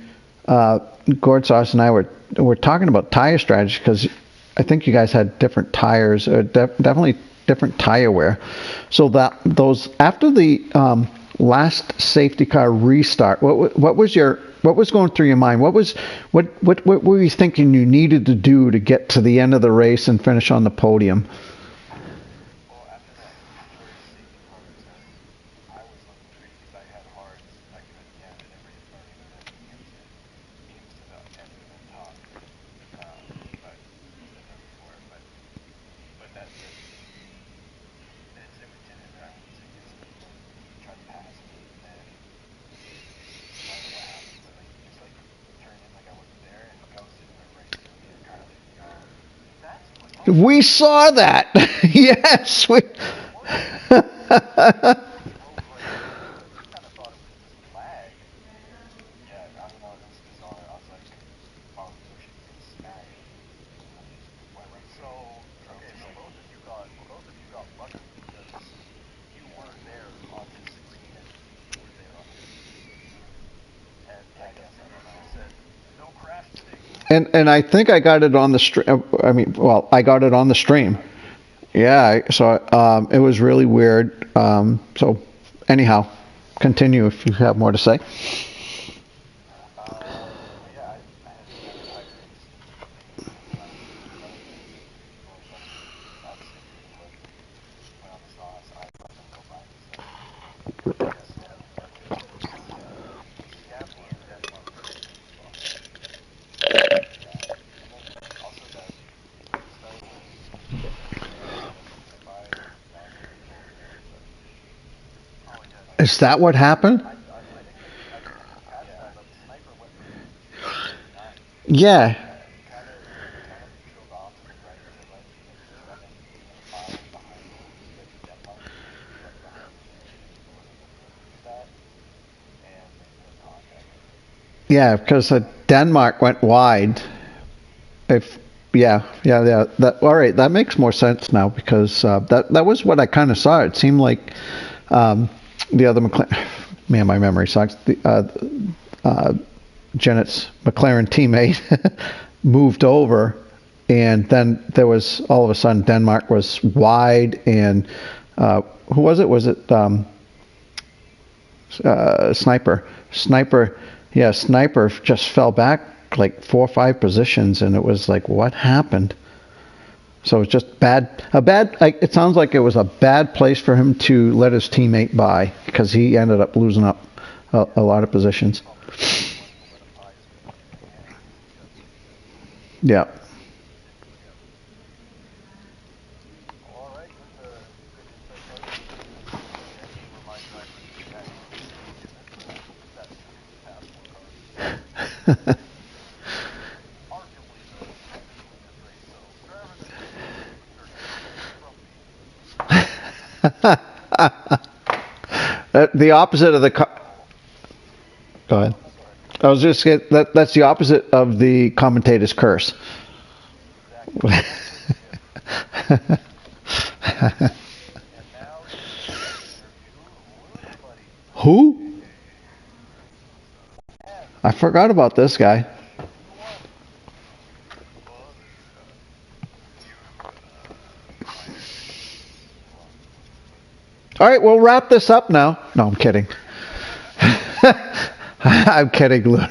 Gord Sauce and I were talking about tire strategy because I think you guys had different tires, or definitely different tire wear. So those after the last safety car restart, what was going through your mind? What were you thinking you needed to do to get to the end of the race and finish on the podium? We saw that. Yes. We. And I think I got it on the stream. I mean, well, I got it on the stream. Yeah, so it was really weird. So anyhow, continue if you have more to say. Is that what happened? Yeah. Yeah, because Denmark went wide. Yeah. All right, that makes more sense now because that was what I kind of saw. It seemed like the other McLaren. Man, my memory sucks. Janet's McLaren teammate moved over, and then there was all of a sudden Denmark was wide, and who was it? Was it Sniper? Yeah, Sniper just fell back like 4 or 5 positions, and it was like, what happened? So it's just bad. It sounds like it was a bad place for him to let his teammate by because he ended up losing up a lot of positions. Yeah. arguably the cleanest race. So Travis is from me. The opposite of the car. Go ahead. I was just saying that's the opposite of the commentator's curse. Exactly. And now you interview Lunar Buddy. Who? I forgot about this guy. All right, we'll wrap this up now. No, I'm kidding. I'm kidding, Lou.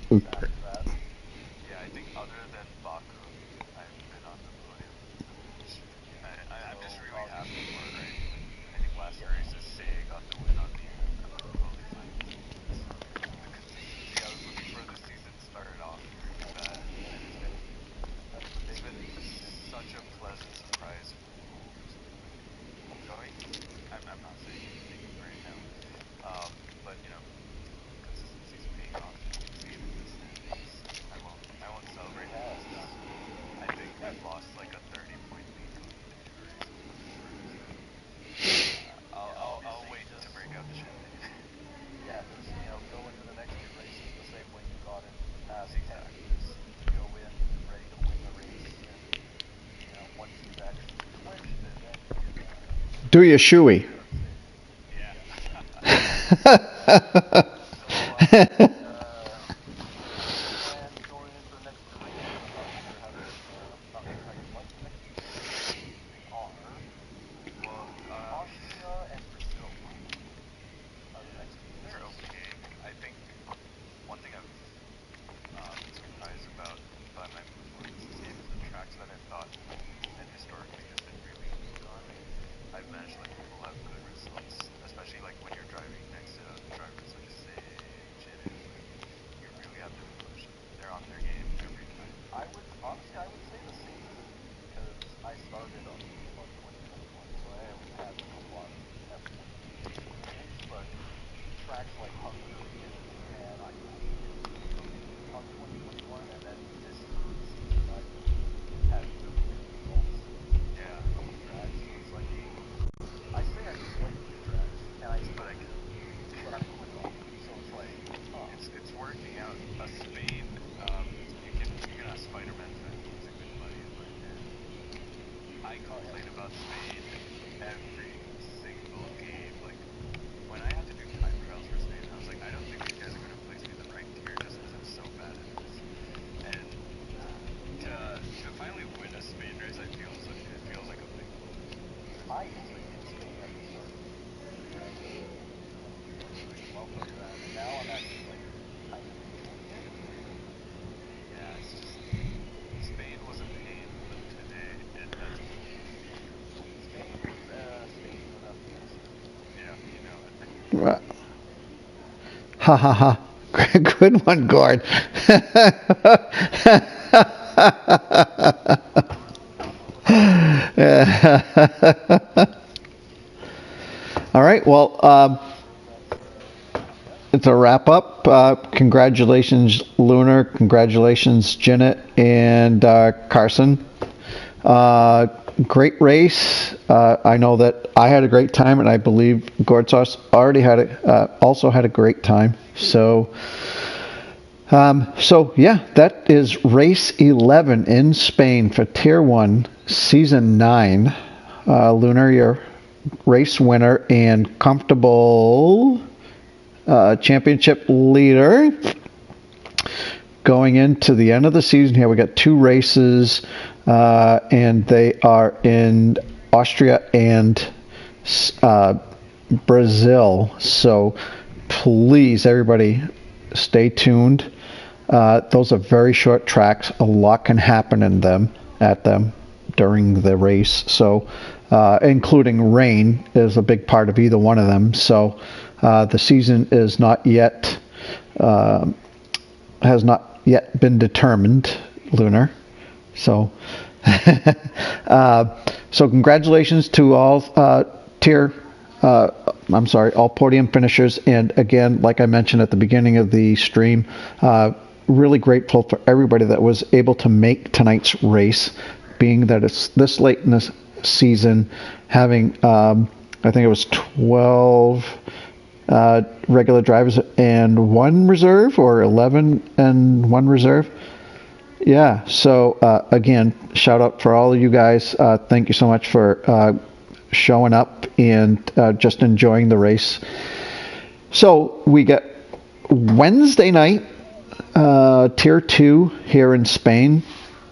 After that. Yeah, I think other than Baku, I've been on the podium. I'm just really happy for it, right? I think last race Say got the win on me. I'm totally fine with it. The consistency I was looking for this season started off really bad, and it's been such a pleasant surprise for me who's been going. I'm not saying anything right now, but you know, consistency's paying off. You can see it in the standings. I won't celebrate because I think I've lost like a 30-point lead going into two races with this rookie season. I'll wait to break out the champagne. Yeah, just go into the next two races the same way you got into the past. Exactly. Just go in ready to win the race, and once you've actually clinched it, then you can. Do your shoey. complain about Spain every single game. Like, when I had to do time trials for Spain, I was like, I don't think these guys are going to place me in the right tier just because I'm so bad at this. And to finally win a Spain race, it feels like a big win. I usually hit Spain at the start of the season, doing well for that, and now I'm actually like kind of enjoying it. Yeah, it's just Spain was a pain today, and that's Spain enough years. Yeah, you know it. Right. Ha ha ha. Good one, Gord. All right, well, it's a wrap up. Congratulations, Lunar. Congratulations, Janet and Carson. Great race. I know that I had a great time, and I believe Gordsauce already also had a great time. So yeah, that is race 11 in Spain for Tier 1, Season 9. Lunar, your race winner and comfortable championship leader. Going into the end of the season here, we got 2 races, and they are in Austria and Brazil. So please, everybody, stay tuned. Those are very short tracks. A lot can happen at them during the race. So, including rain is a big part of either one of them. So, the season is not yet has not yet been determined, Lunar. So, so congratulations to all all podium finishers. And again, like I mentioned at the beginning of the stream, really grateful for everybody that was able to make tonight's race, being that it's this late in this season, having, I think it was 12 regular drivers and 1 reserve, or 11 and 1 reserve. Yeah, so again, shout out for all of you guys. Thank you so much for showing up and just enjoying the race. So we get Wednesday night, Tier 2 here in Spain,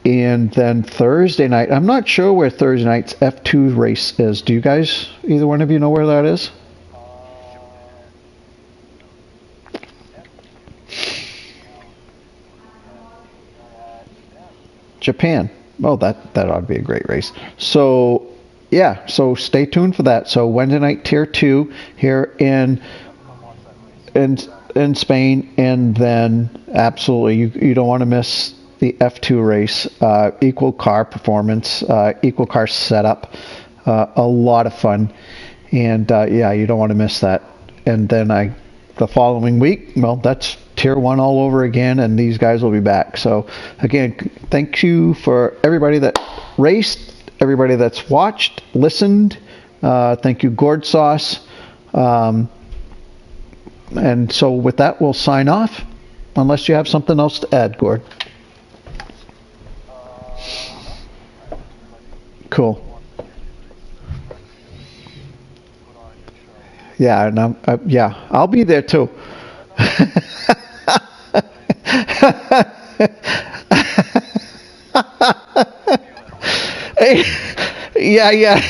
and then Thursday night. I'm not sure where Thursday night's F2 race is. Do you guys, either one of you, know where that is? Japan. Oh, that ought to be a great race. So, yeah, so stay tuned for that. So Wednesday night, Tier 2 here in Spain, and then absolutely you don't want to miss the F2 race. Equal car performance, equal car setup, a lot of fun, and yeah, you don't want to miss that. And then the following week, well, that's Tier 1 all over again, and these guys will be back. So again, thank you for everybody that raced, everybody that's watched, listened. Thank you, Gourd Sauce. And so with that, we'll sign off, unless you have something else to add, Gord. Cool. Yeah, and yeah, I'll be there too. Hey, yeah.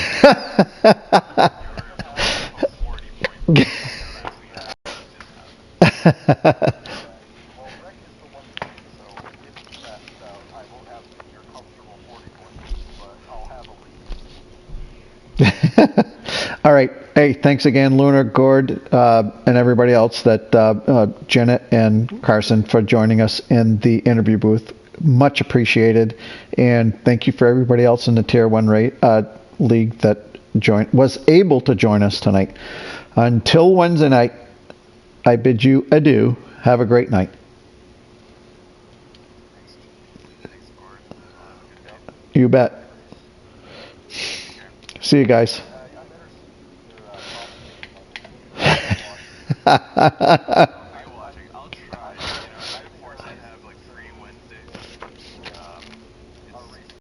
All right. Hey, thanks again, Lunar, Gord, and everybody else, that Janet and Carson, for joining us in the interview booth. Much appreciated. And thank you for everybody else in the Tier 1 league that was able to join us tonight. Until Wednesday night, I bid you adieu. Have a great night. You bet. See you guys.